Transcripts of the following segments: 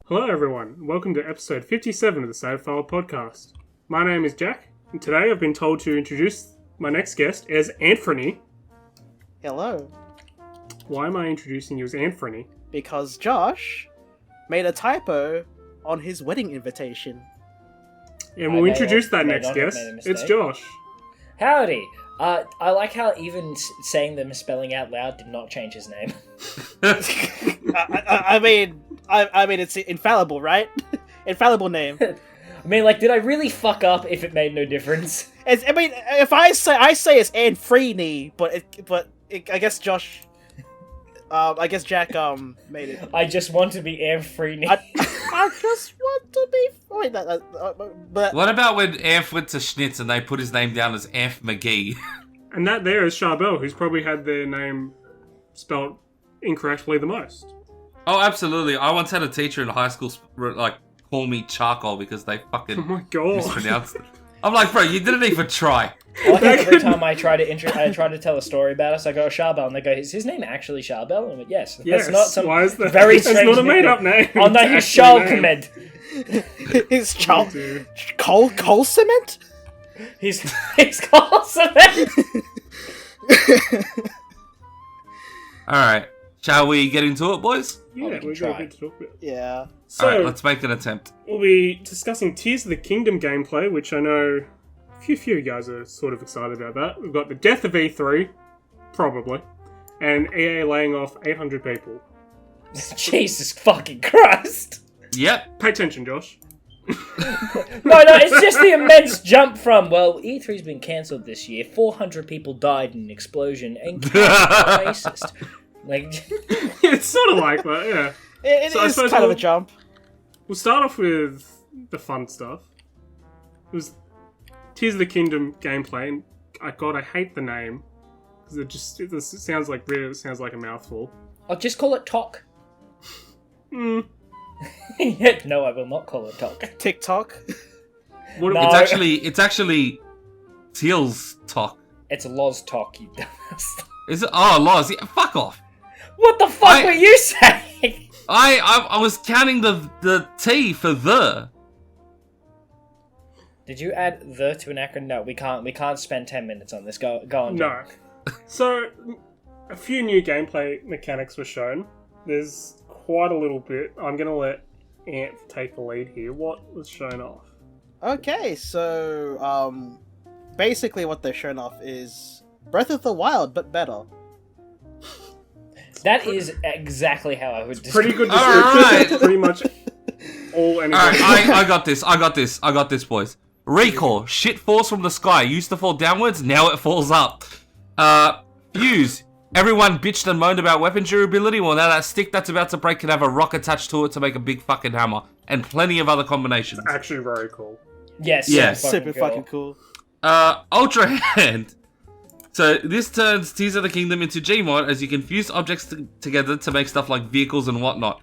Hello everyone, welcome to episode 57 of the Save File podcast. My name is Jack, and today I've been told to introduce my next guest as Anthony. Hello. Why am I introducing you as Anthony? Because Josh made a typo on his wedding invitation. And we'll introduce that next guest. It's Josh. Howdy. I like how even saying the misspelling out loud did not change his name. I mean, it's infallible, right? Infallible name. I mean, like, did I really fuck up if it made no difference? If I say it's Anfree, but I guess Josh, I guess Jack made it. I just want to be Anfree. I just want to be. Wait, but what about when Anf went to Schnitz and they put his name down as Anf McGee? And that there is Charbs, who's probably had their name spelled incorrectly the most. Oh, absolutely. I once had a teacher in high school call me Charcoal because they fucking mispronounced it. I'm like, bro, you didn't even try. Well, I think every time I try to tell a story about us, I go Charbel, and they go, "Is his name actually Charbel?" And I'm like, "Yes." Yes. That's not some Why is that? very strange. It's not a made-up name. Oh no, he's Charles. He's Coal Cement. He's Coal Cement. All right, shall we get into it, boys? Yeah, we're going to talk about it. Yeah. So, all right, let's make an attempt. We'll be discussing Tears of the Kingdom gameplay, which I know a few of you guys are sort of excited about that. We've got the death of E3, probably, and EA laying off 800 people. Jesus fucking Christ. Yep. Pay attention, Josh. No, it's just the immense jump from, well, E3's been cancelled this year, 400 people died in an explosion, and racist. Like, It's sort of like that, yeah. It is kind of a jump. We'll start off with the fun stuff. It was Tears of the Kingdom gameplay, and I hate the name because it sounds like a mouthful. I'll just call it Talk. No, I will not call it Talk. TikTok. No. It's actually Teal's Talk. It's Loz Talk, you dumbass. Is it? Oh, Loz. Yeah, fuck off. What the fuck were you saying? I was counting the T for the. Did you add the to an acronym? No, we can't spend 10 minutes on this. Go on. No. So, a few new gameplay mechanics were shown. There's quite a little bit. I'm going to let Ant take the lead here. What was shown off? Okay, so basically what they've shown off is Breath of the Wild, but better. That is exactly how I would describe Pretty good description. Alright. Pretty much all anything. Alright, I got this, boys. Recall, shit falls from the sky. Used to fall downwards, now it falls up. Fuse, everyone bitched and moaned about weapon durability. Well, now that stick that's about to break can have a rock attached to it to make a big fucking hammer. And plenty of other combinations. It's actually very cool. Yes, Yeah. Super fucking cool. Ultra Hand. So this turns Tears of the Kingdom into Gmod as you can fuse objects together to make stuff like vehicles and whatnot.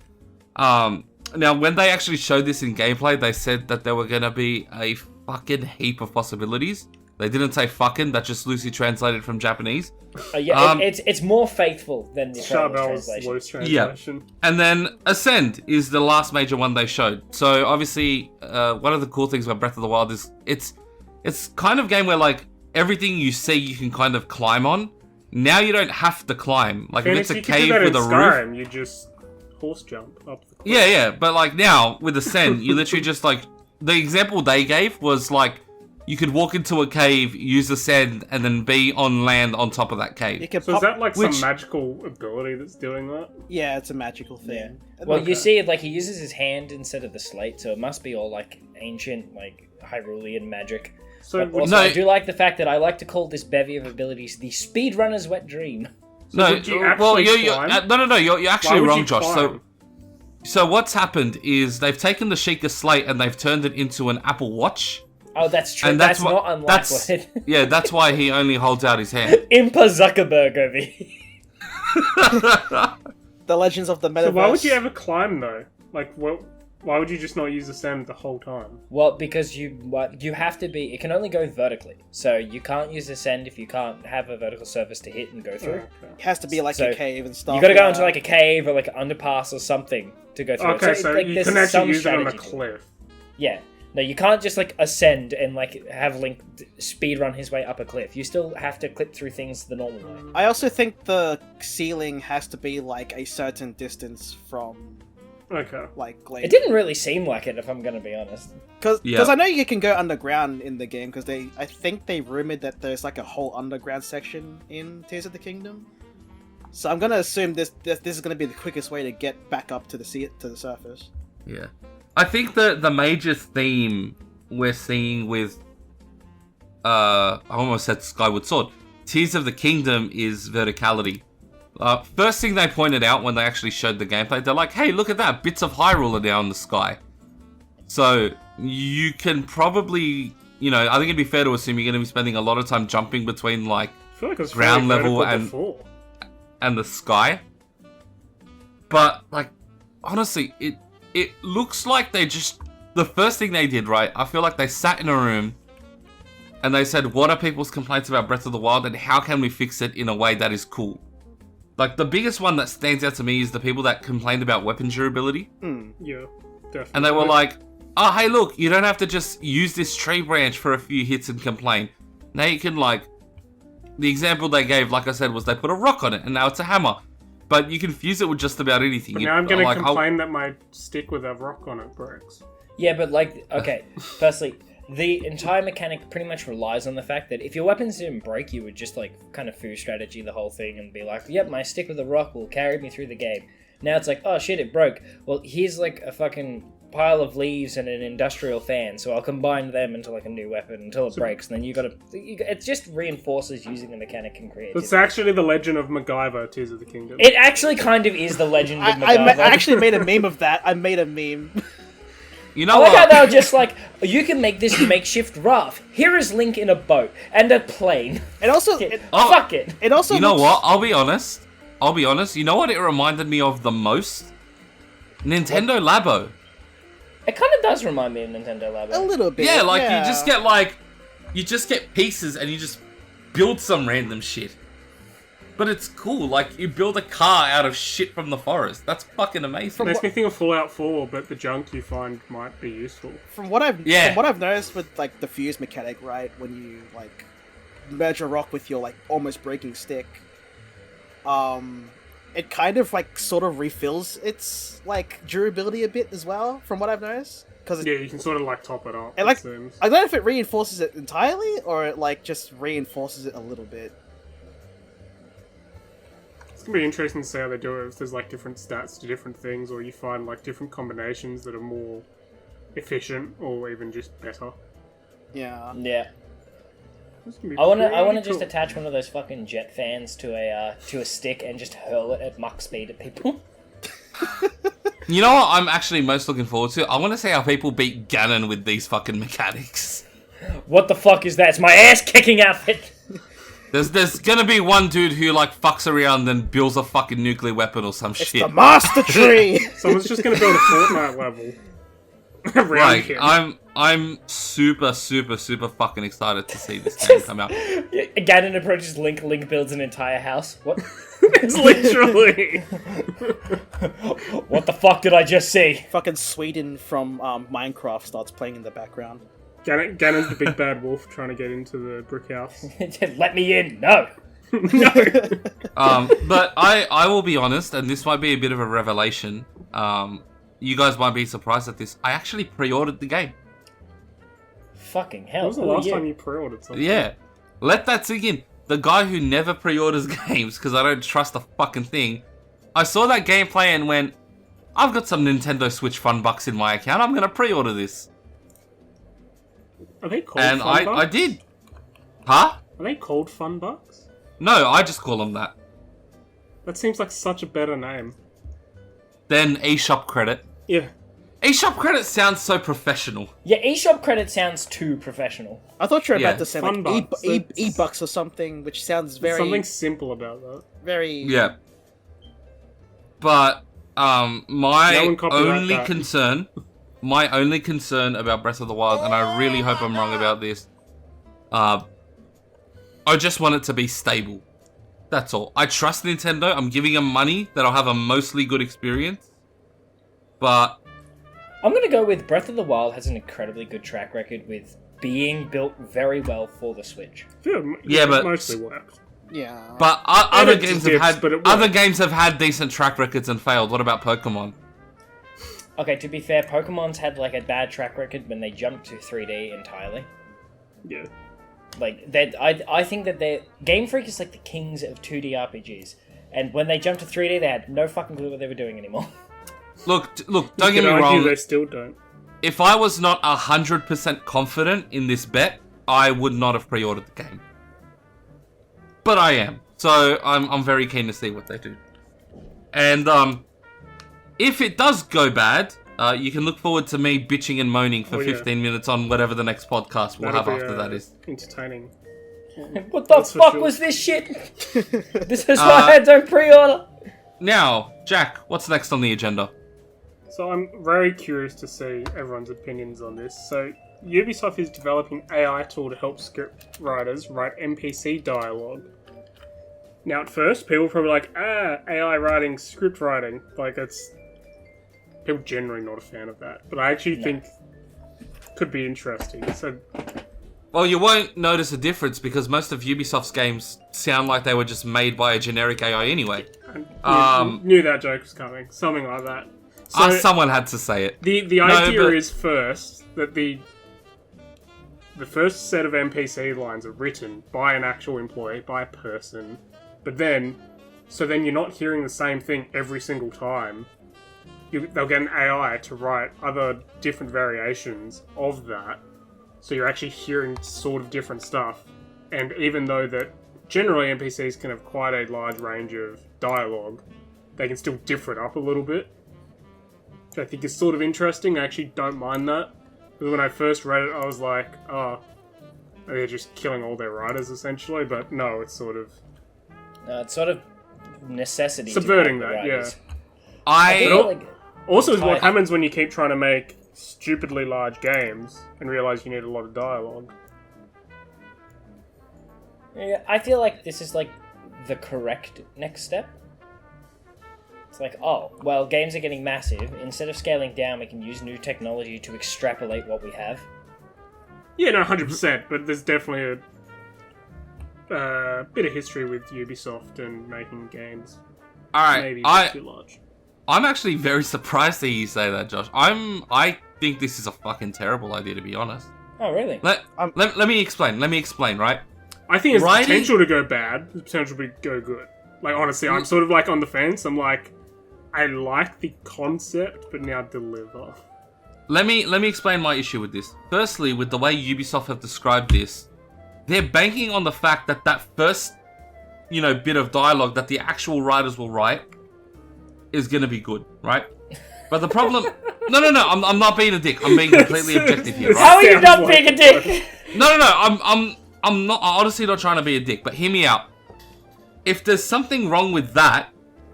Now when they actually showed this in gameplay, they said that there were going to be a fucking heap of possibilities. They didn't say fucking, that just loosely translated from Japanese. It's more faithful than the Charbel's translation. loose translation. Yeah. And then Ascend is the last major one they showed. So obviously, one of the cool things about Breath of the Wild is it's kind of a game where like everything you see you can kind of climb on. Now you don't have to climb. Like if it's a cave with a roof, you just horse jump up the cliff. Yeah. But like now with Ascend, you literally just like the example they gave was like you could walk into a cave, use Ascend, and then be on land on top of that cave. So is that like some magical ability that's doing that? Yeah, it's a magical thing. Yeah. Well, you see, like he uses his hand instead of the slate, so it must be all like ancient, like Hyrulean magic. So But also, I do like the fact that I like to call this bevy of abilities the speedrunner's wet dream. No, would you well, actually you're you're actually Why would wrong, you Josh. climb? So what's happened is they've taken the Sheikah slate and they've turned it into an Apple Watch. Oh, that's true. And that's not unlike what yeah, that's why he only holds out his hand. Impa Zuckerberg over here. The Legends of the Metaverse. So why would you ever climb though? Like, what? Why would you just not use the sand the whole time? Well, because you have to be... It can only go vertically. So you can't use Ascend if you can't have a vertical surface to hit and go through. Okay. It has to be like So, a cave and stuff. You gotta go into like a cave or like an underpass or something to go through. Okay, it. so like, you there's can actually some use it on a strategy to it. cliff. Yeah. No, you can't just like ascend and like have Link speedrun his way up a cliff. You still have to clip through things the normal way. I also think the ceiling has to be like a certain distance from Okay. like glade. It didn't really seem like it, if I'm gonna be honest. Because Yeah. I know you can go underground in the game, because I think they rumored that there's like a whole underground section in Tears of the Kingdom. So I'm gonna assume this is gonna be the quickest way to get back up to the surface. Yeah. I think the major theme we're seeing with I almost said Skyward Sword. Tears of the Kingdom is verticality. First thing they pointed out when they actually showed the gameplay, they're like, hey, look at that, bits of Hyrule are now in the sky. So you can probably, I think it'd be fair to assume you're going to be spending a lot of time jumping between like I feel like it was ground fairly level vertical before. and the sky. But like, honestly, it looks like they just, the first thing they did, right, I feel like they sat in a room and they said, what are people's complaints about Breath of the Wild and how can we fix it in a way that is cool? Like, the biggest one that stands out to me is the people that complained about weapon durability. Yeah, definitely. And they were like, oh, hey, look, you don't have to just use this tree branch for a few hits and complain. Now you can, like, the example they gave, like I said, was they put a rock on it and now it's a hammer. But you can fuse it with just about anything. But now I'm going to complain that my stick with a rock on it breaks. Yeah, but like, okay, firstly, the entire mechanic pretty much relies on the fact that if your weapons didn't break, you would just like kind of foo strategy the whole thing and be like, yep, my stick with a rock will carry me through the game. Now it's like, oh shit, it broke. Well, here's like a fucking pile of leaves and an industrial fan, so I'll combine them into like a new weapon until it breaks, and then it just reinforces using the mechanic and creativity. It's actually the legend of MacGyver, Tears of the Kingdom. It actually kind of is the legend of I MacGyver. actually made a meme of that. I made a meme. You I know like how what? they were just like, you can make this makeshift raft. Here is Link in a boat and a plane. And also, Fuck it. it also You know looks- what? I'll be honest. You know what it reminded me of the most? Nintendo Labo. It kind of does remind me of Nintendo Labo. a little bit. Yeah, like you just get pieces and you just build some random shit. But it's cool, like you build a car out of shit from the forest. That's fucking amazing. Makes me think of Fallout 4, but the junk you find might be useful. From what I've noticed with like the fuse mechanic, right, when you like merge a rock with your like almost breaking stick, it kind of like sort of refills its like durability a bit as well. From what I've noticed, because Yeah, you can sort of like top it up. it like it seems. I don't know if it reinforces it entirely or it like just reinforces it a little bit. It's gonna be interesting to see how they do it. If there's like different stats to different things, or you find like different combinations that are more efficient, or even just better. Yeah. Yeah. It's gonna be I want to pretty just cool. attach one of those fucking jet fans to a stick and just hurl it at Mach speed at people. You know what I'm actually most looking forward to? I want to see how people beat Ganon with these fucking mechanics. What the fuck is that? It's my ass kicking outfit. There's gonna be one dude who like fucks around and builds a fucking nuclear weapon or some It's shit. the master tree. Someone's just gonna build a Fortnite level around Like him. I'm super fucking excited to see this game come out. Ganon approaches Link. Link builds an entire house. What? It's literally. What the fuck did I just see? Fucking Sweden from Minecraft starts playing in the background. Ganon's the big bad wolf trying to get into the brick house. Let me in. No. But I will be honest, and this might be a bit of a revelation. You guys might be surprised at this. I actually pre-ordered the game. Fucking hell. When was the who are last you? time you pre-ordered something? Yeah, let that sink in. The guy who never pre-orders games because I don't trust the fucking thing. I saw that gameplay and went, I've got some Nintendo Switch fun bucks in my account. I'm gonna pre-order this. Are they called And fun bucks? I did. Huh? Are they called fun bucks? No, I just call them that. That seems like such a better name. Then eShop credit. Yeah. eShop credit sounds so professional. Yeah, eShop credit sounds too professional. I thought you were Yeah. about to say Fun like bucks. e-bucks or something, which sounds very Something simple about that. very Yeah. But No my one copyright only that. concern my only concern about Breath of the Wild, and I really hope I'm wrong about this, I just want it to be stable. That's all. I trust Nintendo. I'm giving them money that I'll have a mostly good experience. But I'm going to go with Breath of the Wild has an incredibly good track record with being built very well for the Switch. Yeah, but mostly worked. Yeah. But other it games dips, have had but it other worked. games have had decent track records and failed. What about Pokemon? Okay, to be fair, Pokemon's had like a bad track record when they jumped to 3D entirely. Yeah. Like I think that Game Freak is like the kings of 2D RPGs, and when they jumped to 3D, they had no fucking clue what they were doing anymore. Look! Don't You get can me argue wrong. they still don't. If I was not 100% confident in this bet, I would not have pre-ordered the game. But I am, so I'm very keen to see what they do. And if it does go bad, you can look forward to me bitching and moaning for 15 minutes on whatever the next podcast we'll have after that is. Entertaining. What the That's for fuck sure. was this shit? This is why I don't pre-order. Now, Jack, what's next on the agenda? So I'm very curious to see everyone's opinions on this. So Ubisoft is developing AI tool to help script writers write NPC dialogue. Now at first, people were probably like, AI writing, script writing. Like, it's... People generally not a fan of that. But I actually think could be interesting. So Well, you won't notice a difference because most of Ubisoft's games sound like they were just made by a generic AI anyway. I knew that joke was coming. Something like that. So Someone had to say it. the idea is first that the first set of NPC lines are written by an actual employee, by a person, but then you're not hearing the same thing every single time. They'll get an AI to write other different variations of that, so you're actually hearing sort of different stuff. And even though that generally NPCs can have quite a large range of dialogue, they can still differ it up a little bit. Which I think is sort of interesting. I actually don't mind that. Because when I first read it, I was like, oh, they're just killing all their writers, essentially. But no, it's sort of... It's sort of necessity. Subverting to have the that, yeah. writers. I feel like Also is what Tight. happens when you keep trying to make stupidly large games and realize you need a lot of dialogue. Yeah, I feel like this is like the correct next step. It's like, oh, well, games are getting massive. Instead of scaling down, we can use new technology to extrapolate what we have. Yeah, no, 100%. But there's definitely a bit of history with Ubisoft and making games. Alright, Maybe a bit too large. I'm actually very surprised to hear you say that, Josh. I think this is a fucking terrible idea, to be honest. Oh, really? Let me explain, right? I think it's Writing- potential to go bad. The potential to go good. Like, honestly, I'm sort of like on the fence. I'm like, I like the concept, but now deliver. Let me explain my issue with this. Firstly, with the way Ubisoft have described this, they're banking on the fact that that first, bit of dialogue that the actual writers will write is gonna be good, right? But the problem... No, I'm not being a dick. I'm being completely objective here, right? How are you Sounds not like being a dick? No, I'm not honestly not trying to be a dick, but hear me out. If there's something wrong with that,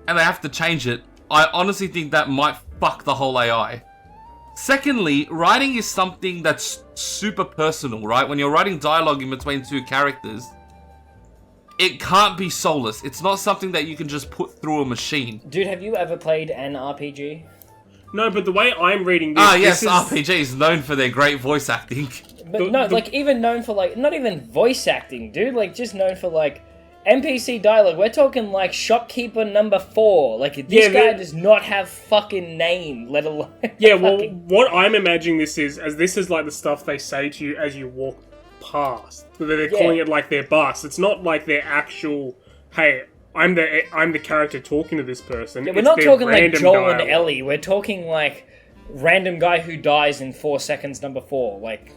and they have to change it, I honestly think that might fuck the whole AI. Secondly, writing is something that's super personal, right? When you're writing dialogue in between two characters, it can't be soulless. It's not something that you can just put through a machine. Dude, have you ever played an RPG? No, but the way I'm reading this... Yes, this is... RPGs known for their great voice acting. But no, like, even known for, like, not even voice acting, dude. Like, just known for, like, NPC dialogue. We're talking, like, shopkeeper number 4. Like, this guy does not have fucking name, let alone... Yeah, well, what I'm imagining this is, as this is like the stuff they say to you as you walk past. They're calling it like their bus. It's not like their actual, hey, I'm the character talking to this person. Yeah, we're It's not their talking like random Joel dialogue. and Ellie. We're talking, like, random guy who dies in 4 seconds number 4. Like,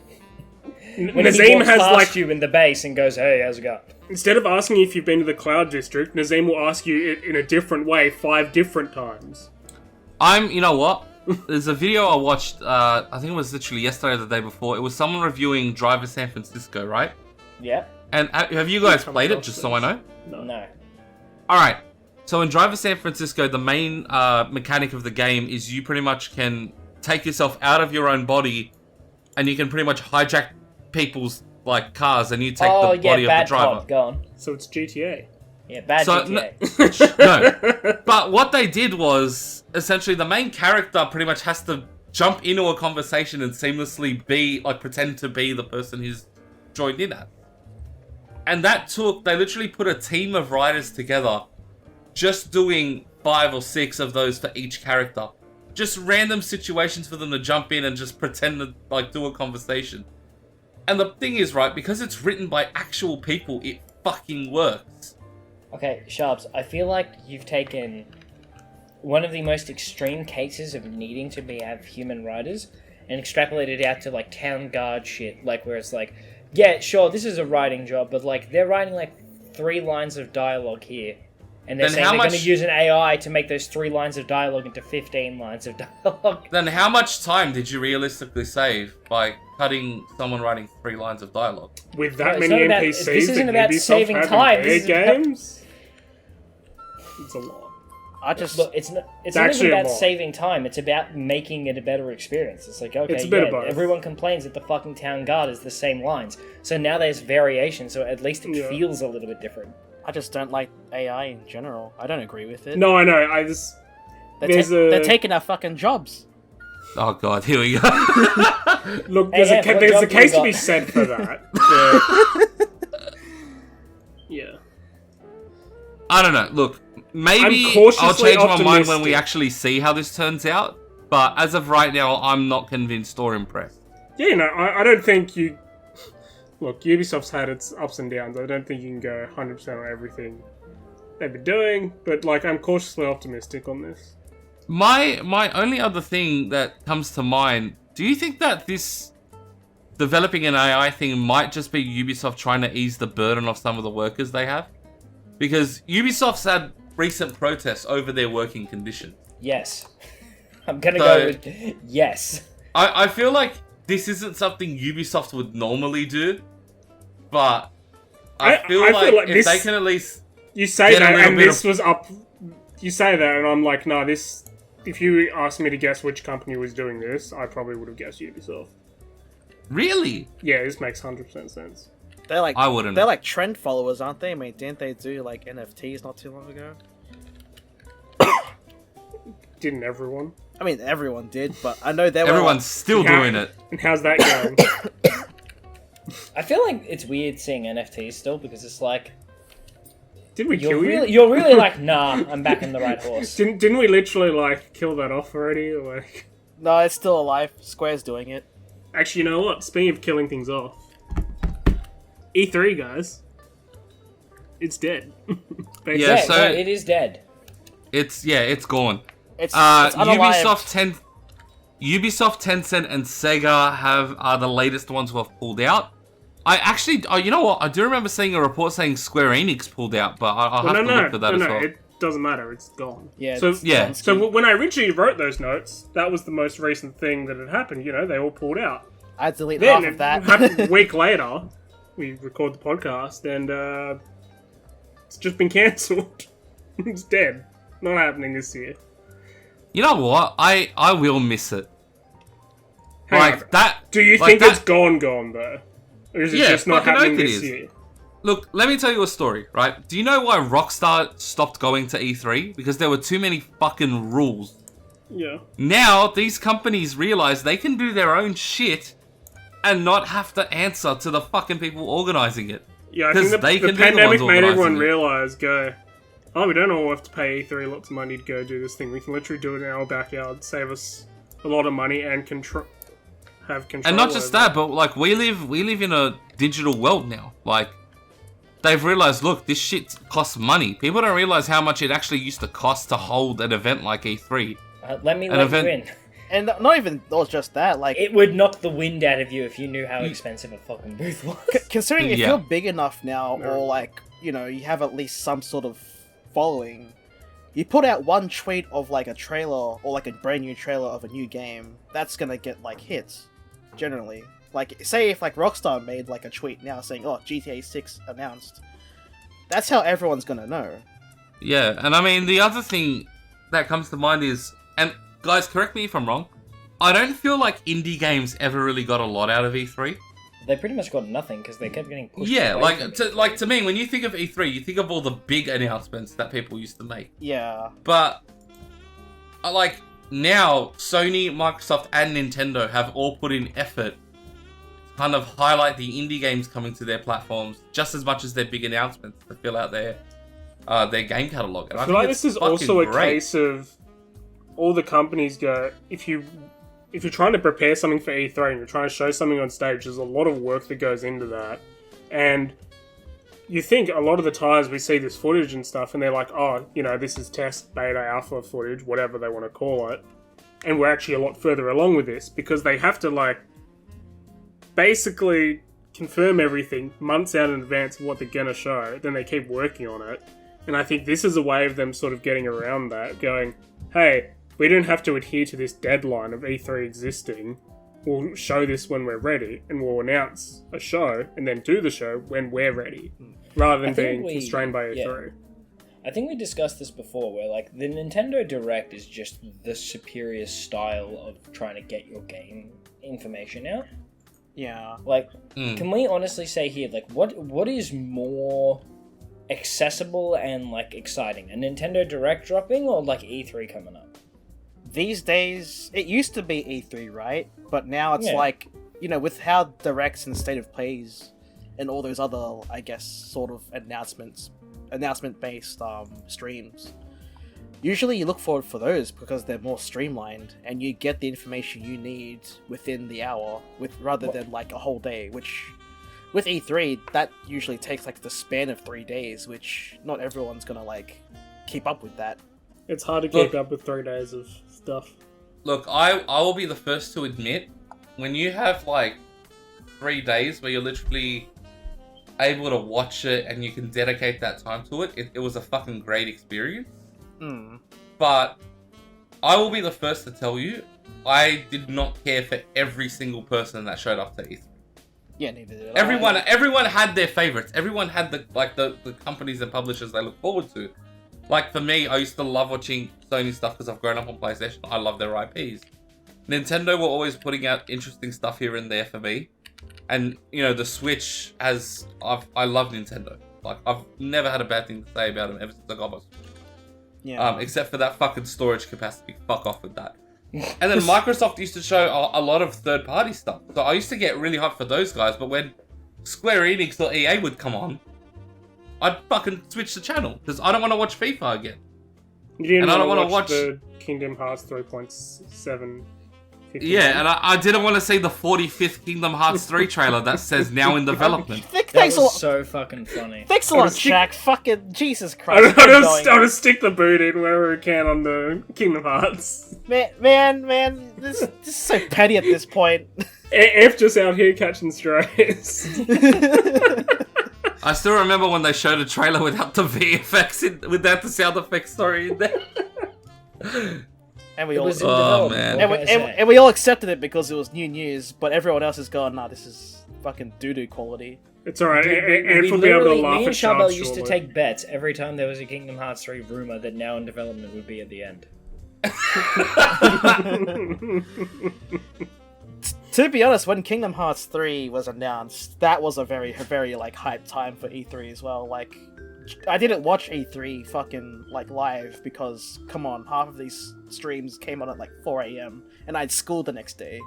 when he Nazim walks has past like, you in the base and goes, hey, how's it going? instead of asking if you've been to the Cloud District, Nazim will ask you it in a different way 5 different times. You know what? There's a video I watched, I think it was literally yesterday or the day before. It was someone reviewing Driver San Francisco, right? Yeah. And have you guys played it, just so I know? No. Alright, so in Driver San Francisco, the main mechanic of the game is you pretty much can take yourself out of your own body, and you can pretty much hijack people's like cars, and you take the body of the driver. Cop, go on. So it's GTA. Yeah, bad So, GTA. No, but what they did was essentially the main character pretty much has to jump into a conversation and seamlessly be like pretend to be the person who's joined in at. And they literally put a team of writers together, just doing 5 or 6 of those for each character. Just random situations for them to jump in and just pretend to like do a conversation. And the thing is, right, because it's written by actual people, it fucking works. Okay, Charbs, I feel like you've taken one of the most extreme cases of needing to have human writers and extrapolated it out to like town guard shit, like where it's like, yeah, sure, this is a writing job, but like they're writing like 3 lines of dialogue here, and they're saying they're going to use an AI to make those 3 lines of dialogue into 15 lines of dialogue. Then how much time did you realistically save by cutting someone writing 3 lines of dialogue? With that No, it's many not about- NPCs this isn't that about Ubisoft saving have time, in this their is about- games, it's a lot. Look, it's not actually even a about lot. saving time. It's about making it a better experience. It's like, okay, It's a bit of both. everyone complains that the fucking town guard is the same lines. So now there's variation, so at least it Yeah. feels a little bit different. I just don't like AI in general. I don't agree with it. No, I know. I just They're taking our fucking jobs. Oh god, here we go. look. Hey, There's hey, a what there's job a do you case to got? be said for that. Yeah. I don't know. Look, maybe I'm cautiously I'll change my mind when we optimistic. actually see how this turns out. But as of right now, I'm not convinced or impressed. Yeah, no, I don't think you... Look, Ubisoft's had its ups and downs. I don't think you can go 100% on everything they've been doing, but, like, I'm cautiously optimistic on this. My only other thing that comes to mind, do you think that this developing an AI thing might just be Ubisoft trying to ease the burden of some of the workers they have? Because Ubisoft's had recent protests over their working conditions. Yes. I'm gonna go with yes. I feel like this isn't something Ubisoft would normally do, but I feel like if this- they can at least... You say Get a that, little and bit this was up... You say that, and I'm like, nah, this... If you asked me to guess which company was doing this, I probably would have guessed Ubisoft. Really? Yeah, this makes 100% sense. They're like I wouldn't. They're like trend followers, aren't they? I mean, didn't they do like NFTs not too long ago? Didn't everyone? I mean, everyone did, but I know they were. Everyone's still How- doing it. And how's that going? I feel like it's weird seeing NFTs still because it's like Did we kill you? you're really like, nah, I'm back on the right horse. Didn't we literally, like, kill that off already? Or, like... No, it's still alive. Square's doing it. Actually, you know what? Speaking of killing things off, E3, guys, it's dead. Basically. Yeah, Yeah, so- no, it is dead. It's gone. It's unalived. Ubisoft, Tencent, and Sega are the latest ones who have pulled out. I actually, you know what? I do remember seeing a report saying Square Enix pulled out, but I'll have to look for that as well. It doesn't matter. It's gone. Yeah, So it's Yeah. gone. So when I originally wrote those notes, that was the most recent thing that had happened. You know, they all pulled out. I delete Then half of that. happened a week later, we record the podcast, and it's just been cancelled. It's dead. Not happening this year. You know what? I will miss it. Hang Like on. that. Do you like think that- it's gone, though? Or is it Yeah, just not fucking happening oath it this is. year? Look, let me tell you a story, right? Do you know why Rockstar stopped going to E3? Because there were too many fucking rules. Yeah. Now, these companies realize they can do their own shit and not have to answer to the fucking people organizing it. Yeah, I 'Cause think they the can be the pandemic ones made everyone organising it. realise, oh, we don't all have to pay E3 lots of money to go do this thing. We can literally do it in our backyard, save us a lot of money, and have control. And not just over that, but like we live in a digital world now. Like they've realized, look, this shit costs money. People don't realize how much it actually used to cost to hold an event like E3. Let me An let event- you in. And not even just that. Like, It would knock the wind out of you if you knew how expensive a fucking booth was. considering if Yeah. you're big enough now, No. or like you have at least some sort of following, you put out one tweet of like a trailer or like a brand new trailer of a new game, that's gonna get like hits. Generally, like say if like Rockstar made like a tweet now saying, "Oh, GTA 6 announced," that's how everyone's gonna know. Yeah, and I mean the other thing that comes to mind is, and guys, correct me if I'm wrong, I don't feel like indie games ever really got a lot out of E3. They pretty much got nothing because they kept getting pushed. Yeah, away from it. to me, when you think of E3, you think of all the big announcements that people used to make. Yeah. But like now, Sony, Microsoft, and Nintendo have all put in effort to kind of highlight the indie games coming to their platforms just as much as their big announcements to fill out their game catalog. And I feel like this is also a great. case of all the companies go, if you're trying to prepare something for E3 and you're trying to show something on stage, there's a lot of work that goes into that. And you think a lot of the times we see this footage and stuff and they're like, oh, you know, this is test, beta, alpha footage, whatever they want to call it. And we're actually a lot further along with this because they have to, like, basically confirm everything months out in advance of what they're going to show. Then they keep working on it. And I think this is a way of them sort of getting around that, going, hey, we don't have to adhere to this deadline of E3 existing. We'll show this when we're ready, and we'll announce a show, and then do the show when we're ready, rather than being constrained by E3. I think we discussed this before, where like the Nintendo Direct is just the superior style of trying to get your game information out. Yeah. Like, can we honestly say here, like, what is more accessible and like exciting? A Nintendo Direct dropping or like E3 coming up? These days, it used to be E3, right? But now it's Yeah. like, you know, with how Directs and State of Plays and all those other, I guess, sort of announcement-based streams. Usually you look forward for those because they're more streamlined and you get the information you need within the hour, rather than like a whole day, which with E3, that usually takes like the span of 3 days, which not everyone's gonna like keep up with that. It's hard to keep up with 3 days of stuff. Look, I will be the first to admit, when you have like 3 days where you're literally able to watch it and you can dedicate that time to it, it was a fucking great experience. But I will be the first to tell you, I did not care for every single person that showed up to E3. Yeah, neither did I. Everyone had their favorites. Everyone had the companies and publishers they look forward to. Like for me, I used to love watching Sony stuff because I've grown up on PlayStation. I love their IPs. Nintendo were always putting out interesting stuff here and there for me. And, you know, the Switch I love Nintendo. Like, I've never had a bad thing to say about them ever since I got my Switch. Yeah. Except for that fucking storage capacity. Fuck off with that. And then Microsoft used to show a lot of third-party stuff. So I used to get really hyped for those guys, but when Square Enix or EA would come on, I'd fucking switch the channel because I don't want to watch FIFA again. You didn't And I don't want to wanna watch the Kingdom Hearts 3.7. Yeah, and I didn't want to see the 45th Kingdom Hearts 3 trailer that says now in development. That Thanks a lot. was so fucking funny. Thanks a lot, stick- Shaq. Fucking Jesus Christ. I'll just stick the boot in wherever we can on the Kingdom Hearts. Man, this is so petty at this point. F just out here catching strays. I still remember when they showed a trailer without the VFX, without the sound effects story in there. And we It all was in Oh, development. man. what can I say? and we all accepted it because it was new news, but everyone else is going, nah, this is fucking doo-doo quality. It's alright, Dude, F will be able to me laugh and at Charbs Charbs used to shortly. take bets every time there was a Kingdom Hearts 3 rumor that now in development would be at the end. To be honest, when Kingdom Hearts 3 was announced, that was a very like hype time for E3 as well. Like, I didn't watch E3 fucking like live because, come on, half of these streams came on at like 4 a.m. and I had school the next day.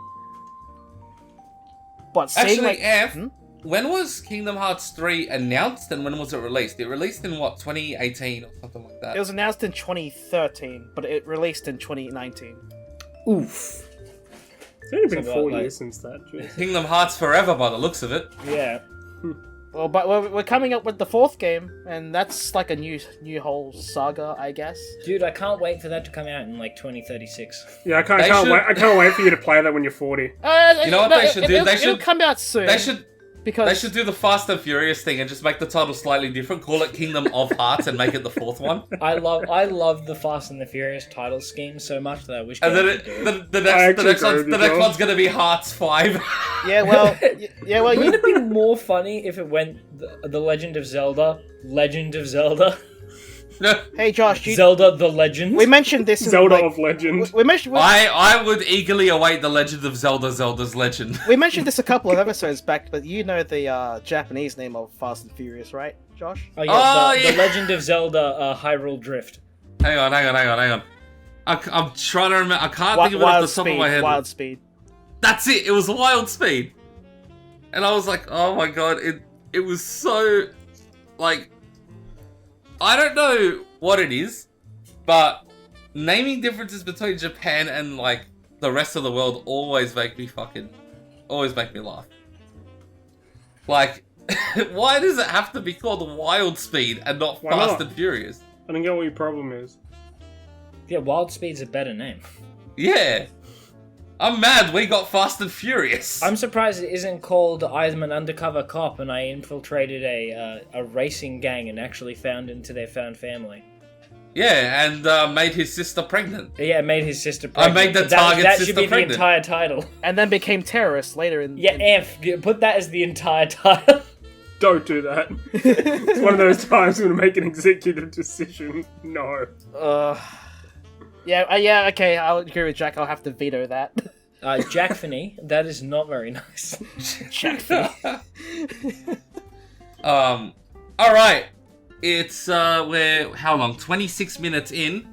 But seeing Actually, when was Kingdom Hearts 3 announced and when was it released? It released in what, 2018 or something like that? it was announced in 2013, but it released in 2019. Oof. It's only been So 4 what, like- years since that. Jeez. Kingdom Hearts Forever by the looks of it. Yeah. Well, but we're coming up with the 4th game, and that's like a new whole saga, I guess. Dude, I can't wait for that to come out in like 2036. Yeah, I can't They should- wait. I can't wait for you to play that when you're 40. You know what they should do? It'll come out soon. Because They should do the Fast and Furious thing and just make the title slightly different. Call it Kingdom of Hearts and make it the 4th one. I love the Fast and the Furious title scheme so much that I wish And they then could do it. the I next, actually the next, agree one's, with the you, next Joel. one's gonna be Hearts 5. Wouldn't it be more funny if it went the Legend of Zelda, Legend of Zelda? Hey Josh, Zelda the Legend. we mentioned this in Zelda like, of Legend. we mentioned I would eagerly await the Legend of Zelda's Legend. we mentioned this a couple of episodes back, but you know the Japanese name of Fast and Furious, right, Josh? Oh yeah, Oh, the yeah. Legend of Zelda Hyrule Drift. Hang on. I'm trying to remember. I can't think of it off the top of my head. Wild Speed. That's it. It was Wild Speed, and I was like, oh my god, it was so like I don't know what it is, but naming differences between Japan and like the rest of the world always make me laugh. Like, why does it have to be called Wild Speed and not Why Fast not? and Furious? I don't get what your problem is. Yeah, Wild Speed's a better name. Yeah. I'm mad we got Fast and Furious. I'm surprised it isn't called I'm an undercover cop and I infiltrated a racing gang and actually found family. Yeah, and made his sister pregnant. Yeah, made his sister pregnant. made the That target should sister be pregnant. the entire title. And then became terrorists later in. Yeah, Amph, put that as the entire title. Don't do that. It's one of those times when you make an executive decision. No. Yeah, okay, I'll agree with Jack. I'll have to veto that. Jack Finney, that is not very nice. Jack. Alright. It's, we're, how long? 26 minutes in.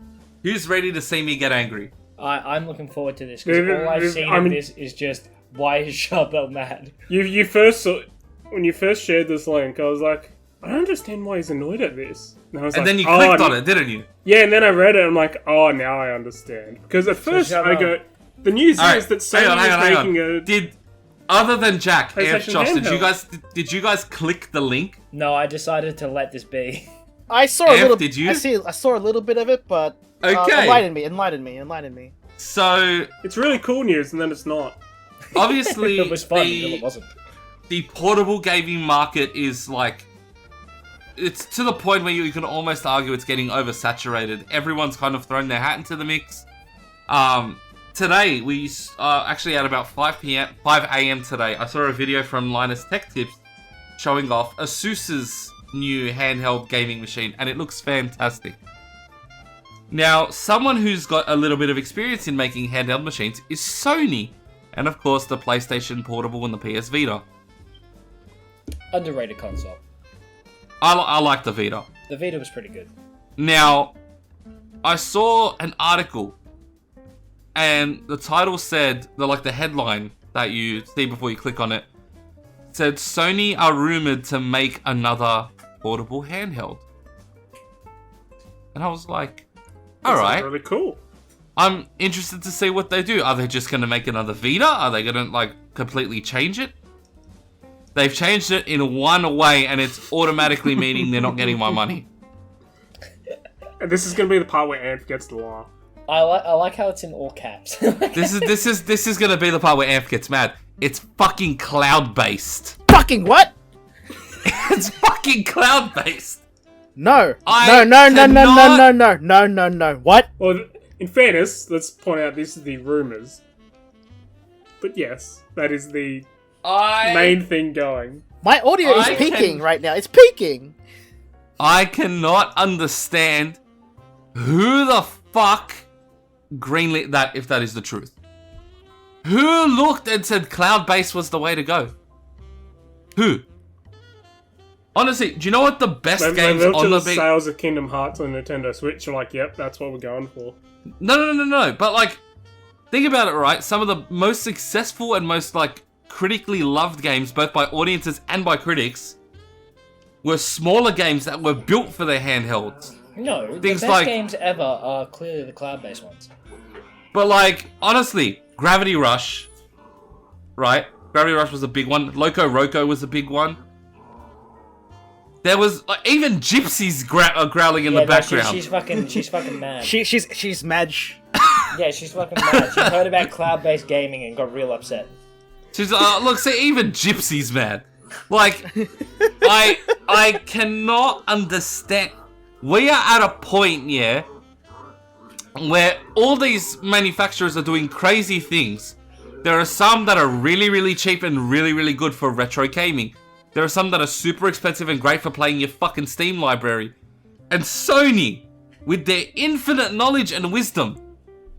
Who's ready to see me get angry? I'm looking forward to this, because all I've seen of this is just, why is Charbel mad? You first saw, when you first shared this link, I was like, I don't understand why he's annoyed at this. And, I was And like, then you oh, clicked on it, didn't you? Yeah, and then I read it, and I'm like, oh, now I understand. Because at first shut I up. go, the news Alright, is that hang Sony on, hang is on. making a... Did, other than Jack, and PlayStation Josh, handheld. did you guys click the link? No, I decided to let this be. I saw a Amph, little. did you? I saw a little bit of it, but Okay. enlighten me. So, It's really cool news, and then it's not. obviously, It was fun until it wasn't. the portable gaming market is like, it's to the point where you can almost argue it's getting oversaturated. Everyone's kind of thrown their hat into the mix. Today, we actually at about 5 a.m. today, I saw a video from Linus Tech Tips showing off Asus's new handheld gaming machine, and it looks fantastic. Now, someone who's got a little bit of experience in making handheld machines is Sony, and of course the PlayStation Portable and the PS Vita. Underrated console. I like the Vita. The Vita was pretty good. Now, I saw an article, and the title said, the headline that you see before you click on it, said Sony are rumored to make another portable handheld. And I was like, That's alright, really cool. I'm interested to see what they do. Are they just going to make another Vita? Are they going to, completely change it? They've changed it in one way, and it's automatically meaning they're not getting my money. And this is going to be the part where Amph gets the laugh. I like how it's in all caps. This is going to be the part where Amph gets mad. It's fucking cloud-based. Fucking what? It's fucking cloud-based. No. I No. What? Well, in fairness, let's point out this is the rumours. But yes, that is the main thing going. My audio is I peaking can- right now. It's peaking. I cannot understand who the fuck greenlit that, if that is the truth. Who looked and said cloud-based was the way to go? Who? Honestly, do you know what the best They games looked on at the the big... sales of Kingdom Hearts on Nintendo Switch and like, yep, that's what we're going for. No. But, think about it, right? Some of the most successful and most, critically loved games, both by audiences and by critics, were smaller games that were built for their handhelds. No, the Things best like- games ever are clearly the cloud-based ones. But, honestly, Gravity Rush, right? Gravity Rush was a big one. Loco Roco was a big one. There was, even gypsies growling in the background. She's fucking mad. She's mad. Yeah, she's fucking mad. She heard about cloud-based gaming and got real upset. She's look, see, even Gypsy's mad. I cannot understand. We are at a point, yeah, where all these manufacturers are doing crazy things. There are some that are really, really cheap and really, really good for retro gaming. There are some that are super expensive and great for playing your fucking Steam library. And Sony, with their infinite knowledge and wisdom,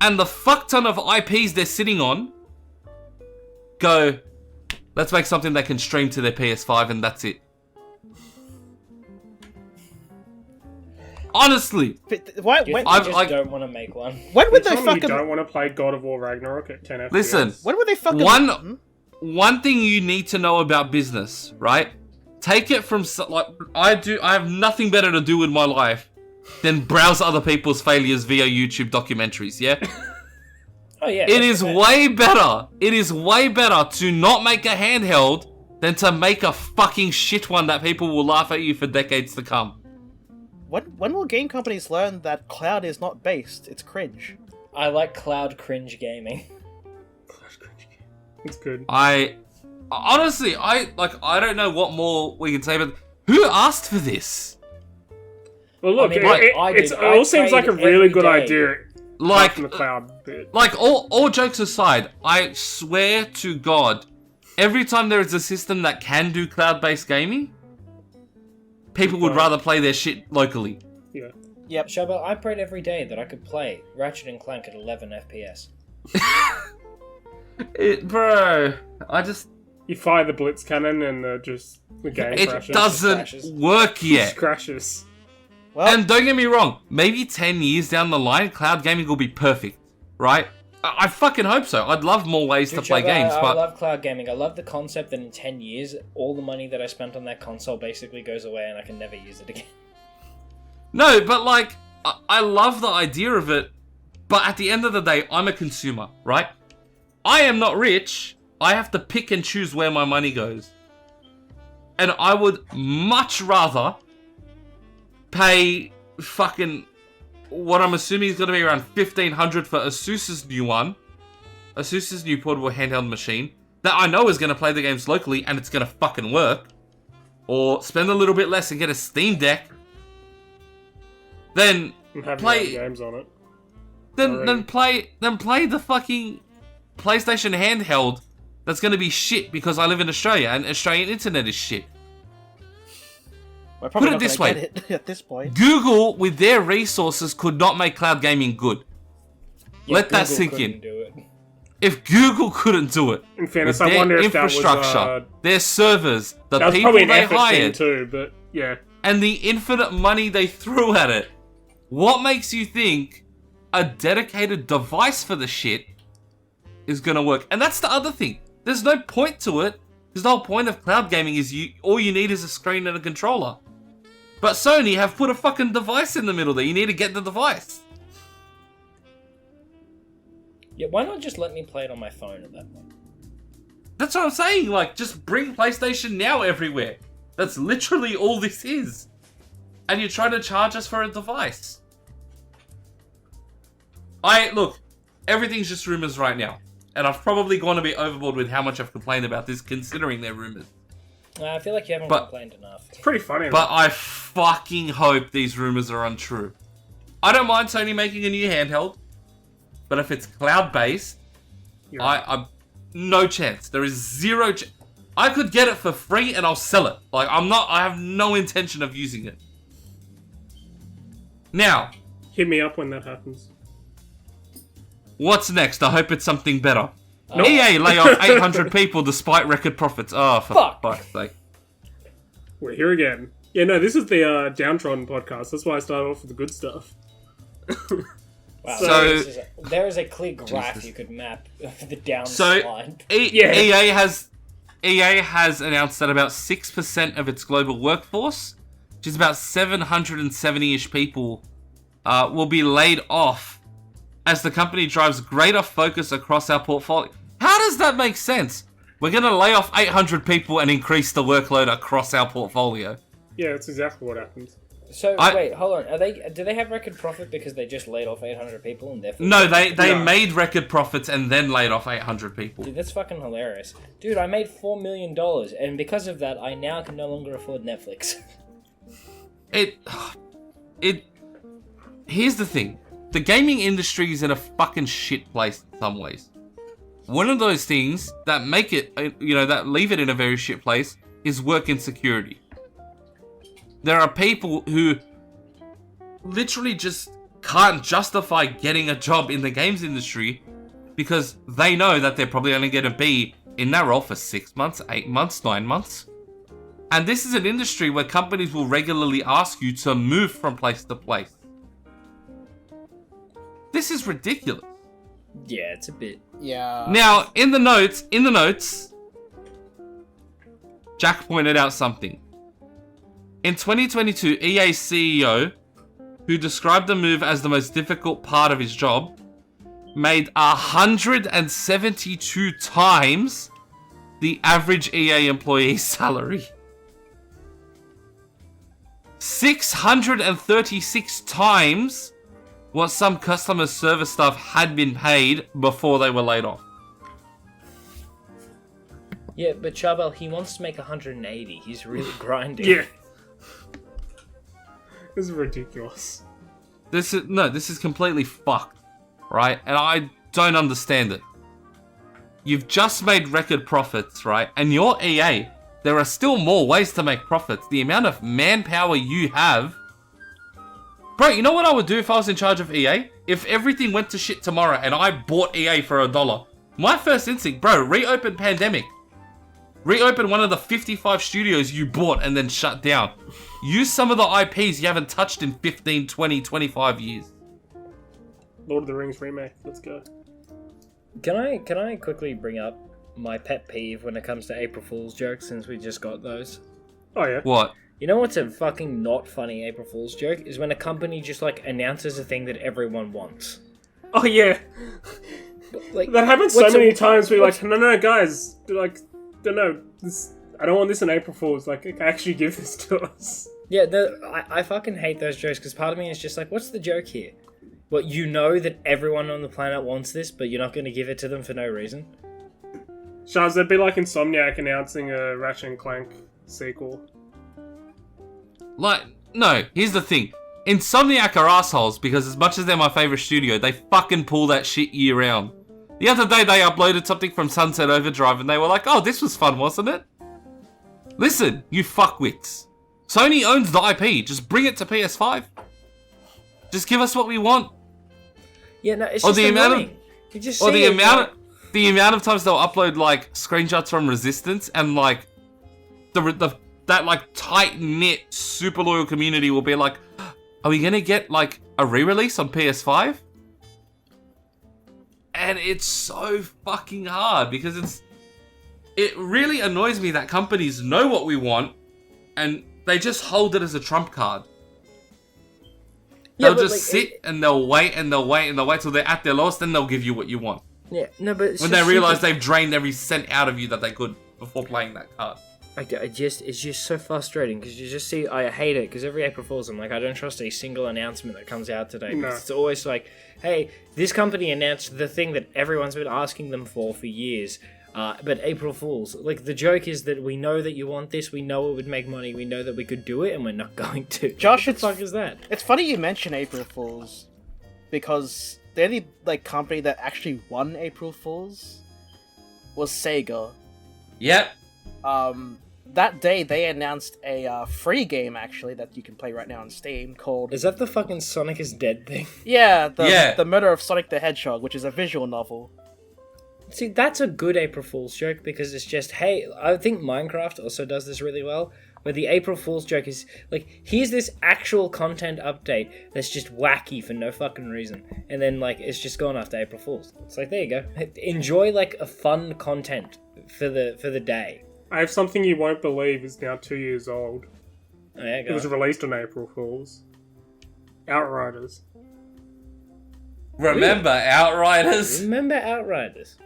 and the fuck ton of IPs they're sitting on, go, let's make something that can stream to their PS5 and that's it. Honestly. Why? Do you think When, they just don't want to make one? when would they You fucking? don't want to play God of War Ragnarok at 10 FPS. Listen. When would they fucking? One thing you need to know about business, right? Take it from like I have nothing better to do with my life than browse other people's failures via YouTube documentaries, yeah? Oh yeah. It is way better. It is way better to not make a handheld than to make a fucking shit one that people will laugh at you for decades to come. When will game companies learn that cloud is not based? It's cringe. I like cloud cringe gaming. It's good. Honestly, I don't know what more we can say, but who asked for this? Well, look, I mean, it all seems like a really good idea. Like, From the cloud bit. like all jokes aside, I swear to God, every time there is a system that can do cloud-based gaming, people would rather play their shit locally. Yeah. Yep. Charbs, I prayed every day that I could play Ratchet and Clank at 11 FPS. Bro, I just... You fire the blitz cannon and the game It crashes. doesn't work It yet. just crashes. Well, And don't get me wrong, maybe 10 years down the line, cloud gaming will be perfect, right? I fucking hope so. I'd love more ways to play Charbs, games, I but... love cloud gaming. I love the concept that in 10 years, all the money that I spent on that console basically goes away and I can never use it again. No, but like, I love the idea of it, but at the end of the day, I'm a consumer, right? I am not rich. I have to pick and choose where my money goes. And I would much rather pay fucking what I'm assuming is going to be around $1,500 for Asus's new one, Asus's new portable handheld machine, that I know is going to play the games locally and it's going to fucking work, or spend a little bit less and get a Steam Deck, then And have play games on it. then play the fucking PlayStation handheld that's going to be shit because I live in Australia and Australian internet is shit. we're probably put it not this gonna way. get it at this point. Google, with their resources, could not make cloud gaming good. Yeah, Let that Google sink couldn't in. do it. If Google couldn't do it, In with fairness, I their wonder if that was, infrastructure, their servers, the that was people probably an they effort thing hired, too, but yeah. and the infinite money they threw at it, what makes you think a dedicated device for the shit is gonna work? And that's the other thing. There's no point to it, because the whole point of cloud gaming is all you need is a screen and a controller. But Sony have put a fucking device in the middle there. You need to get the device. Yeah, why not just let me play it on my phone at that point? That's what I'm saying. Like, just bring PlayStation Now everywhere. That's literally all this is. And you're trying to charge us for a device. Look, everything's just rumors right now. And I've probably gone a bit overboard with how much I've complained about this, considering they're rumors. I feel like you haven't But- complained enough. It's pretty funny. But I fucking hope these rumors are untrue. I don't mind Sony making a new handheld. But if it's cloud-based, Yeah. I no chance. There is zero chance. I could get it for free and I'll sell it. Like, I have no intention of using it. Now, Hit me up when that happens. what's next? I hope it's something better. Nope. EA lay off 800 people despite record profits. Oh, for Fuck. fuck's sake. We're here again. Yeah, no, this is the Downtrodden podcast. That's why I started off with the good stuff. Wow, So- there is a clear graph Jesus. you could map of the So, downslide. Yeah. EA has announced that about 6% of its global workforce, which is about 770-ish people, will be laid off as the company drives greater focus across our portfolio. How does that make sense? We're going to lay off 800 people and increase the workload across our portfolio. Yeah, that's exactly what happens. So wait, hold on. Do they have record profit because they just laid off 800 people and therefore? No, they No. made record profits and then laid off 800 people. Dude, that's fucking hilarious. Dude, I made $4 million, and because of that, I now can no longer afford Netflix. Here's the thing. The gaming industry is in a fucking shit place in some ways. One of those things that make it, that leave it in a very shit place is work insecurity. There are people who literally just can't justify getting a job in the games industry because they know that they're probably only going to be in that role for 6 months, 8 months, 9 months. And this is an industry where companies will regularly ask you to move from place to place. This is ridiculous. Yeah, it's a bit. Yeah. Now, in the notes, Jack pointed out something. In 2022, EA's CEO, who described the move as the most difficult part of his job, made 172 times the average EA employee's salary. 636 times what some customer service staff had been paid before they were laid off. Yeah, but Charbel, he wants to make 180. He's really grinding. Yeah. This is ridiculous. This is completely fucked, right? And I don't understand it. You've just made record profits, right? And you're EA. There are still more ways to make profits. The amount of manpower you have. Bro, you know what I would do if I was in charge of EA? If everything went to shit tomorrow and I bought EA for $1. My first instinct, bro, reopen Pandemic. Reopen one of the 55 studios you bought and then shut down. Use some of the IPs you haven't touched in 15, 20, 25 years. Lord of the Rings remake. Let's go. Can I quickly bring up my pet peeve when it comes to April Fool's jokes, since we just got those? Oh, yeah. What? You know what's a fucking not funny April Fool's joke? Is when a company just, like, announces a thing that everyone wants. Oh, yeah. Like, That happens so many times. We're like, no, guys. Like, no, this. I don't want this in April Fool's. Like, actually give this to us. Yeah, I fucking hate those jokes, because part of me is just like, what's the joke here? Well, you know that everyone on the planet wants this, but you're not going to give it to them for no reason? Charbs, that'd be like Insomniac announcing a Ratchet and Clank sequel. Like, no, here's the thing. Insomniac are assholes because as much as they're my favorite studio, they fucking pull that shit year round. The other day they uploaded something from Sunset Overdrive and they were like, oh, this was fun, wasn't it? Listen, you fuckwits. Sony owns the IP. Just bring it to PS5. Just give us what we want. Yeah, no, it's Or just the amount of- annoying. You just Or see it, the amount of times they'll upload like screenshots from Resistance and like that like tight knit super loyal community will be like, are we gonna get like a re-release on PS5? And it's so fucking hard because it really annoys me that companies know what we want and they just hold it as a trump card. They'll just sit and they'll wait and they'll wait and they'll wait till they're at their lowest, then they'll give you what you want. Yeah, no, but it's When just they realise super- they've drained every cent out of you that they could before playing that card. it's just so frustrating because you just see, I hate it because every April Fool's I'm like, I don't trust a single announcement that comes out today. No. Because it's always like, hey, this company announced the thing that everyone's been asking them for years. But April Fools, like the joke is that we know that you want this, we know it would make money, we know that we could do it, and we're not going to. Josh, what the fuck is that? It's funny you mention April Fools because the only like company that actually won April Fools was Sega. Yep. That day they announced a free game actually that you can play right now on Steam called Is that the fucking Sonic is Dead thing? the Murder of Sonic the Hedgehog, which is a visual novel. See, that's a good April Fool's joke because it's just, hey, I think Minecraft also does this really well, where the April Fool's joke is, like, here's this actual content update that's just wacky for no fucking reason, and then, like, it's just gone after April Fool's. It's like, there you go. Enjoy, like, a fun content for the day. I have something you won't believe is now 2 years old. Oh, yeah, It go was on. released on April Fool's. Outriders. Remember Outriders? Remember Outriders?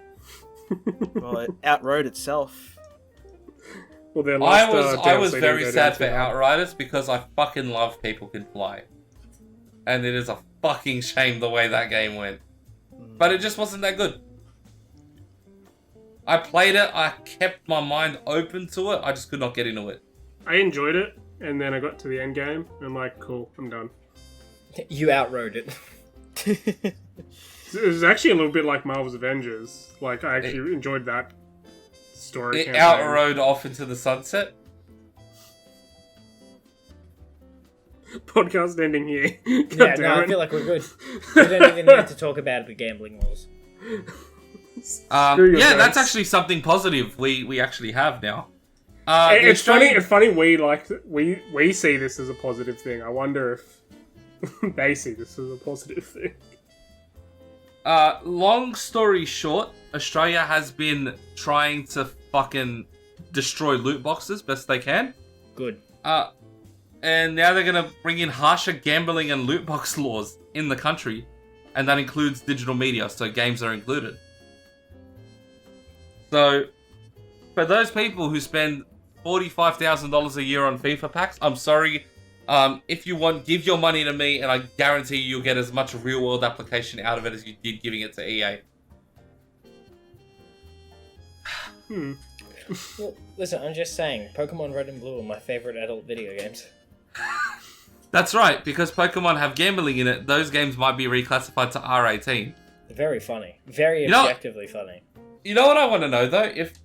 Well, it outrode itself. Well, their I last, was DLC very didn't go sad down for too hard. Outriders because I fucking love People Can Fly. And it is a fucking shame the way that game went. But it just wasn't that good. I played it, I kept my mind open to it, I just could not get into it. I enjoyed it, and then I got to the end game, and I'm like, cool, I'm done. You outrode it. It was actually a little bit like Marvel's Avengers. Like, I actually enjoyed that story. It campaign. outrode off into the sunset. Podcast ending here. God Yeah, damn no, I it. feel like we're good. We don't even need to talk about the gambling laws. Screw your Yeah, that's jokes. actually something positive we actually have now. The It's funny. Australian- It's funny. We see this as a positive thing. I wonder if they see this as a positive thing. Long story short, Australia has been trying to fucking destroy loot boxes best they can. Good. And now they're gonna bring in harsher gambling and loot box laws in the country, and that includes digital media, so games are included. So, for those people who spend $45,000 a year on FIFA packs, I'm sorry. If you want, give your money to me, and I guarantee you'll get as much real-world application out of it as you did giving it to EA. Well, listen, I'm just saying, Pokemon Red and Blue are my favorite adult video games. That's right, because Pokemon have gambling in it, those games might be reclassified to R18. Very funny. Very You know- objectively funny. You know what I want to know, though? If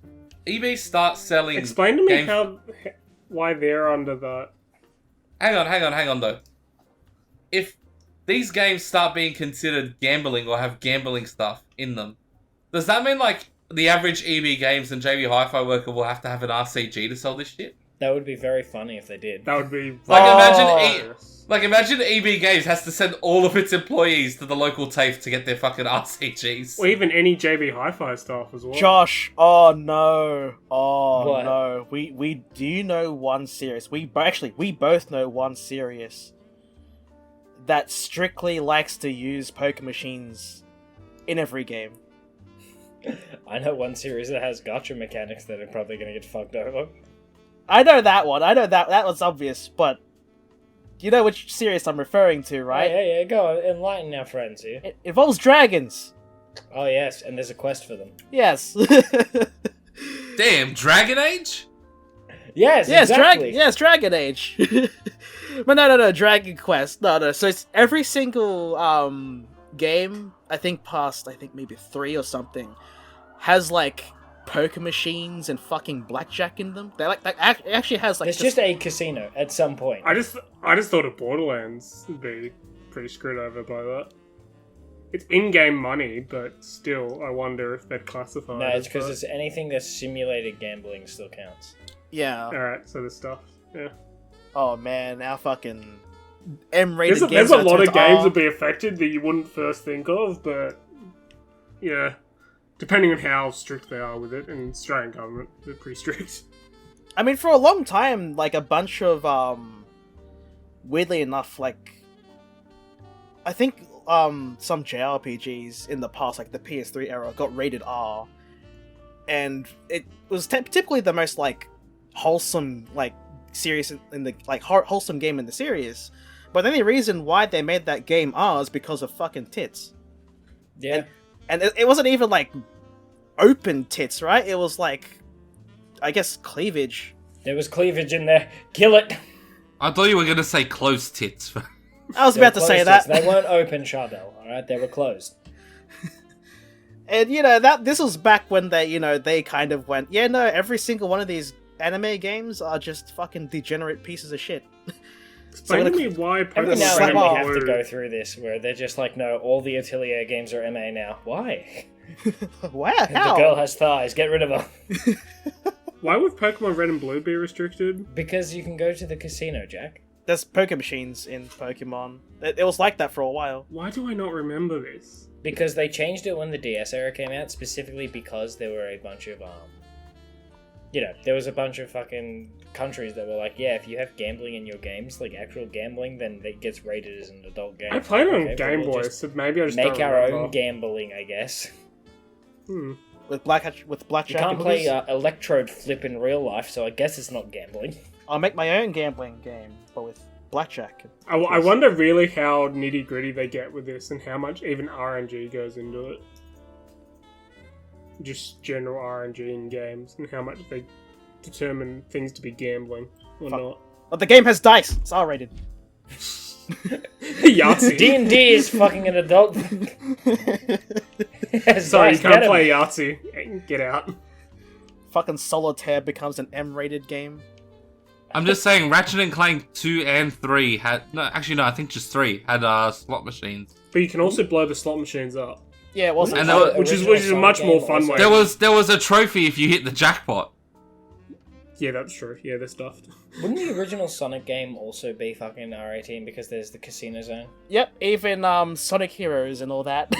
EB starts selling... Explain to me games- why they're under the. Hang on, though. If these games start being considered gambling or have gambling stuff in them, does that mean, like, the average EB Games and JB Hi-Fi worker will have to have an RCG to sell this shit? That would be very funny if they did. That would be. Like, imagine EB Games has to send all of its employees to the local TAFE to get their fucking RCGs. Or even any JB Hi-Fi stuff as well. Josh, oh no, What? no. We do know one series. We both know one series that strictly likes to use poker machines in every game. I know one series that has gotcha mechanics that are probably going to get fucked over. I know that one. I know that was obvious, but you know which series I'm referring to, right? Yeah, go on, enlighten our friends here. It involves dragons. Oh yes, and there's a quest for them. Yes. Damn, Dragon Age? Yes, exactly. Dragon Age. But no, Dragon Quest. No. So it's every single game, I think maybe 3 or something, has like poker machines and fucking blackjack in them. They like that actually has like It's just a casino at some point. I just thought of Borderlands would be pretty screwed over by that. It's in-game money, but still, I wonder if they'd classify. No, it it's as because that. it's anything that's simulated gambling still counts. yeah. Alright, so the stuff. Yeah. Oh man, our fucking M-rated games. There's a lot of are- games that be affected that you wouldn't first think of, but yeah. Depending on how strict they are with it, and Australian government, they're pretty strict. I mean, for a long time, like a bunch of weirdly enough, like I think some JRPGs in the past, like the PS3 era, got rated R, and it was typically the most like wholesome like series in the like wholesome game in the series. But the only reason why they made that game R is because of fucking tits. Yeah. And it wasn't even like open tits, right? It was like, I guess, cleavage. There was cleavage in there. Kill it! I thought you were going to say closed tits. I was They were about to say closed that. tits. They weren't open, Charbel, alright? They were closed. And this was back when they kind of went, yeah, no, every single one of these anime games are just fucking degenerate pieces of shit. Explain So to me why Every Pokemon now slap and then we off. have to go through this where they're just like, no, all the Atelier games are MA now. Why? Wow, The how? girl has thighs, get rid of her. Why would Pokemon Red and Blue be restricted? Because you can go to the casino, Jack. There's poker machines in Pokemon. It was like that for a while. Why do I not remember this? Because they changed it when the DS era came out, specifically because there were a bunch of, there was a bunch of fucking countries that were like, yeah, if you have gambling in your games, like actual gambling, then it gets rated as an adult game. I played it on Okay, Game we'll Boy, just so maybe I just make don't our remember. own gambling, I guess. With blackjack You and can't play hookers. electrode flip in real life, so I guess it's not gambling. I'll make my own gambling game, but with blackjack. I wonder really how nitty gritty they get with this and how much even RNG goes into it. Just general RNG in games and how much they determine things to be gambling or Fuck. not. But the game has dice. It's R-rated. Yahtzee. D&D is fucking an adult. Yes, Sorry, you guys, can't get 'em. play Yahtzee. Get out. Fucking Solitaire becomes an M-rated game. I'm just saying, Ratchet and Clank 2 and 3 had... No, actually, no, I think just 3 had slot machines. But you can also blow the slot machines up. Yeah, it wasn't. And there were- Which is a much more fun way. There was a trophy if you hit the jackpot. Yeah, that's true. Yeah, they're stuffed. Wouldn't the original Sonic game also be fucking R18 because there's the casino zone? Yep, even Sonic Heroes and all that.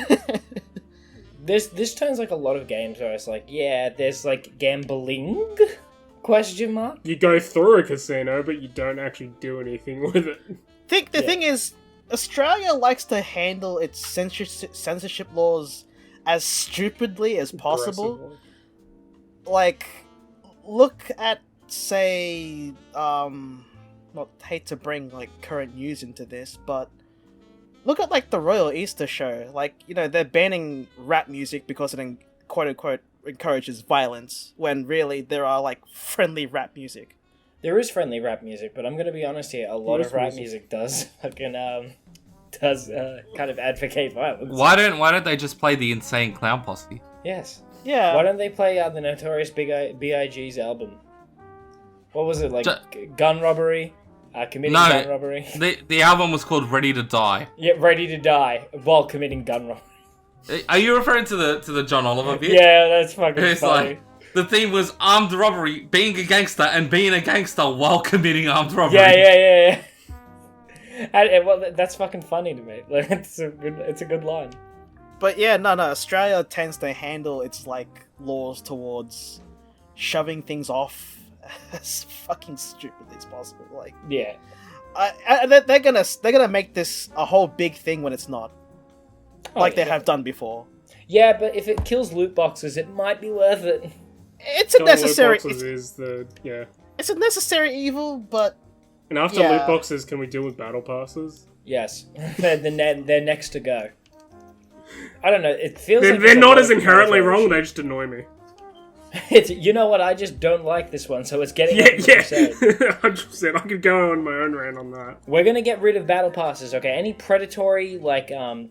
This turns like a lot of games where it's like, yeah, there's like gambling? Question mark? You go through a casino, but you don't actually do anything with it. The thing is, Australia likes to handle its censorship laws as stupidly as possible. Aggressively. Like, look at, say, not hate to bring like current news into this, but look at like the Royal Easter Show. Like, you know, they're banning rap music because it quote unquote encourages violence, when really there are like friendly rap music. There is friendly rap music, but I'm gonna be honest here, a lot of rap music does fucking kind of advocate violence. Why don't they just play the Insane Clown Posse? Yes. Yeah. Why don't they play the Notorious B.I.G.'s album? What was it, like, gun robbery? Committing gun robbery? The album was called Ready to Die. Yeah, Ready to Die while committing gun robbery. Are you referring to the John Oliver bit? Yeah, that's fucking It's funny. like, the theme was armed robbery, being a gangster, and being a gangster while committing armed robbery. Yeah. Well, that's fucking funny to me. Like, it's a good line. But yeah, no, Australia tends to handle its like laws towards shoving things off as fucking stupidly as possible. Like, Yeah. they're gonna make this a whole big thing when it's not, like they have done before. Yeah, but if it kills loot boxes, it might be worth it. It's a necessary. It's a necessary evil, but and after loot boxes, can we deal with battle passes? Yes, they're next to go. I don't know. It feels they're not as inherently wrong. They just annoy me. You know what? I just don't like this one, so it's getting. Yeah. 100%. I could go on my own rant on that. We're gonna get rid of battle passes. Okay, any predatory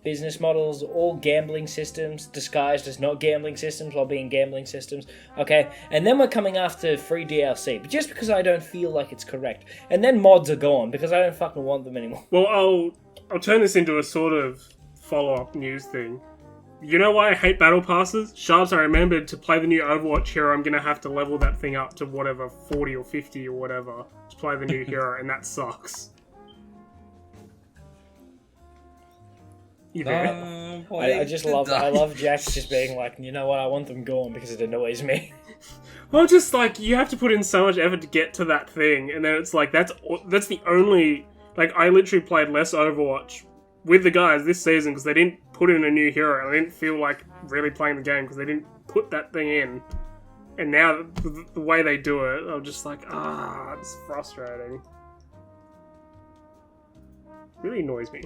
business models, all gambling systems disguised as not gambling systems while being gambling systems. Okay, and then we're coming after free DLC, but just because I don't feel like it's correct. And then mods are gone because I don't fucking want them anymore. Well, I'll turn this into a sort of follow-up news thing. You know why I hate battle passes? Charbs, I remembered to play the new Overwatch hero, I'm gonna have to level that thing up to whatever, 40 or 50 or whatever, to play the new hero, and that sucks. You there? I love Jax just being like, you know what, I want them gone because it annoys me. Well, just like, you have to put in so much effort to get to that thing, and then it's like, that's the only... Like, I literally played less Overwatch with the guys this season because they didn't put in a new hero, and I didn't feel like really playing the game because they didn't put that thing in. And now, the way they do it, I'm just like, it's frustrating. Really annoys me.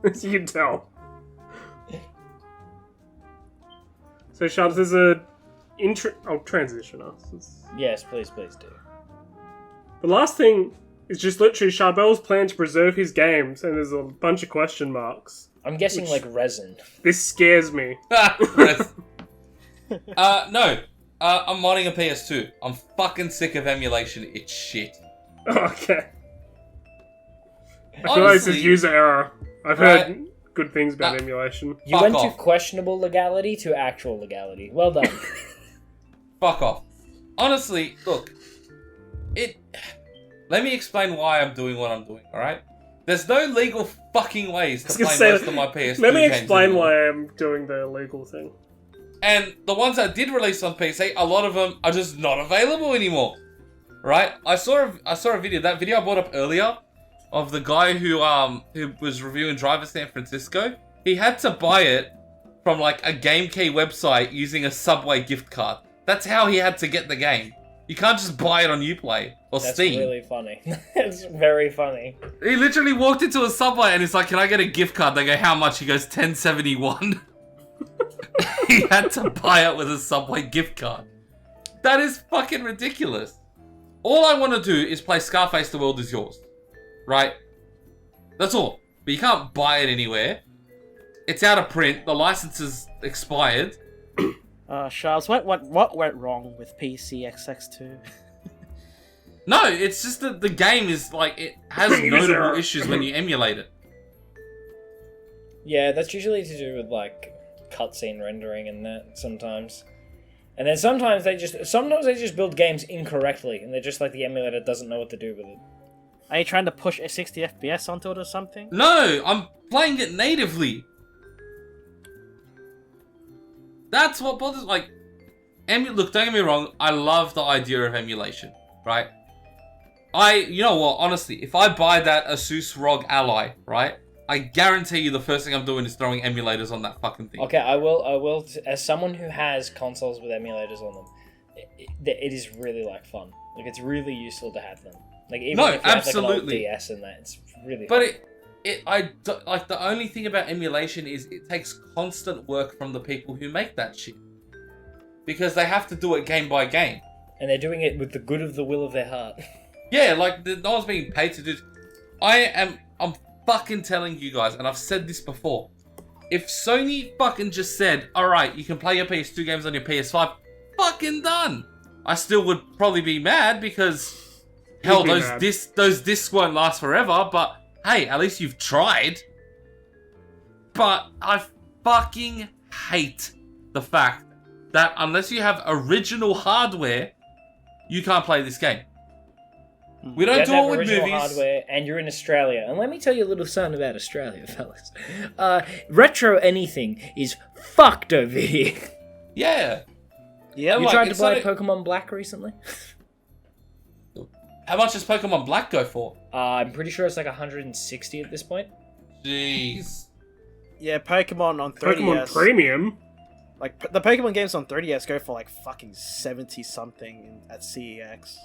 As you can tell. So, Charbs, there's a... I'll transition us. Yes, please do. The last thing is just literally Charbel's plan to preserve his games, and there's a bunch of question marks. I'm guessing like resin. This scares me. No. I'm modding a PS2. I'm fucking sick of emulation. It's shit. Okay. I feel like this is user error. I've heard good things about emulation. You went to questionable legality to actual legality. Well done. Fuck off. Honestly, look. Let me explain why I'm doing what I'm doing, alright? There's no legal fucking ways to play most of my PS2 Let me games explain anymore. why I'm doing the illegal thing. And the ones that did release on PC, a lot of them are just not available anymore. Right? I saw a video, that video I brought up earlier, of the guy who was reviewing Driver San Francisco. He had to buy it from like a GameKey website using a Subway gift card. That's how he had to get the game. You can't just buy it on Uplay or Steam. That's really funny. It's very funny. He literally walked into a Subway and he's like, "Can I get a gift card?" They go, "How much?" He goes, $10.71. He had to buy it with a Subway gift card. That is fucking ridiculous. All I want to do is play Scarface The World Is Yours. Right? That's all. But you can't buy it anywhere. It's out of print. The license is expired. Charbs, what went wrong with PCXX2? No, it's just that the game is like it has notable issues when you emulate it. Yeah, that's usually to do with like cutscene rendering and that sometimes. And then sometimes they just build games incorrectly, and they're just like the emulator doesn't know what to do with it. Are you trying to push a 60 FPS onto it or something? No, I'm playing it natively. That's what bothers. Like, look, don't get me wrong. I love the idea of emulation, right? You know what? Honestly, if I buy that Asus ROG Ally, right? I guarantee you the first thing I'm doing is throwing emulators on that fucking thing. Okay, I will. As someone who has consoles with emulators on them, it is really like fun. Like it's really useful to have them. Like even if you absolutely. have like an old DS and that, it's really. But fun. like the only thing about emulation is it takes constant work from the people who make that shit, because they have to do it game by game, and they're doing it with the good of the will of their heart. Yeah, like no one's being paid to do. I'm fucking telling you guys, and I've said this before. If Sony fucking just said, alright, you can play your PS2 games on your PS5, fucking done. I still would probably be mad because, hell, those discs won't last forever, but hey, at least you've tried. But I fucking hate the fact that unless you have original hardware, you can't play this game. We don't do it with movies. Hardware, and you're in Australia. And let me tell you a little something about Australia, fellas. Retro anything is fucked over here. Yeah. Yeah. You tried to buy Pokemon Black recently? How much does Pokemon Black go for? I'm pretty sure it's like 160 at this point. Jeez. Yeah, Pokemon on 3DS. Pokemon Premium? Like, the Pokemon games on 3DS go for like fucking 70 something at CEX.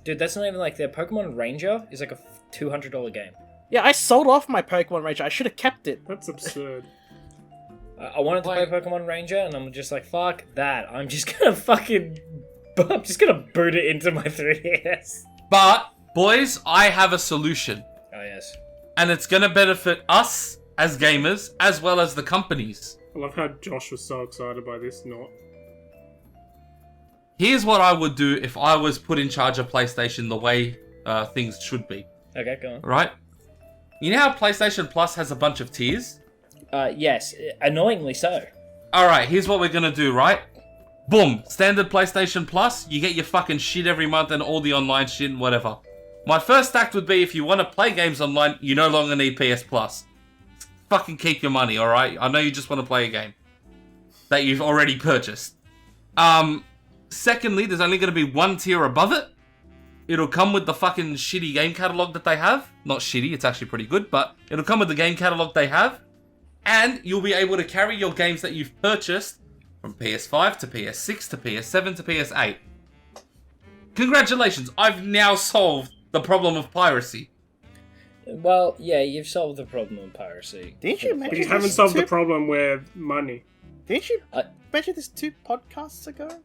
Dude, that's not even like their Pokemon Ranger is like a $200 game. Yeah, I sold off my Pokemon Ranger. I should have kept it. That's absurd. I wanted to play Pokemon Ranger, and I'm just like, fuck that. I'm just gonna boot it into my 3DS. But, boys, I have a solution. Oh, yes. And it's gonna benefit us as gamers, as well as the companies. I love how Josh was so excited by this, not. Here's what I would do if I was put in charge of PlayStation the way things should be. Okay, go on. Right? You know how PlayStation Plus has a bunch of tiers? Yes. Annoyingly so. Alright, here's what we're gonna do, right? Boom. Standard PlayStation Plus, you get your fucking shit every month and all the online shit and whatever. My first act would be, if you want to play games online, you no longer need PS Plus. Fucking keep your money, alright? I know you just want to play a game that you've already purchased. Secondly, there's only going to be one tier above it. It'll come with the fucking shitty game catalog that they have. Not shitty, it's actually pretty good, but it'll come with the game catalog they have. And you'll be able to carry your games that you've purchased from PS5 to PS6 to PS7 to PS8. Congratulations, I've now solved the problem of piracy. Well, yeah, you've solved the problem of piracy. Didn't you mention But you haven't solved the problem with money. Didn't you mention this 2 podcasts ago?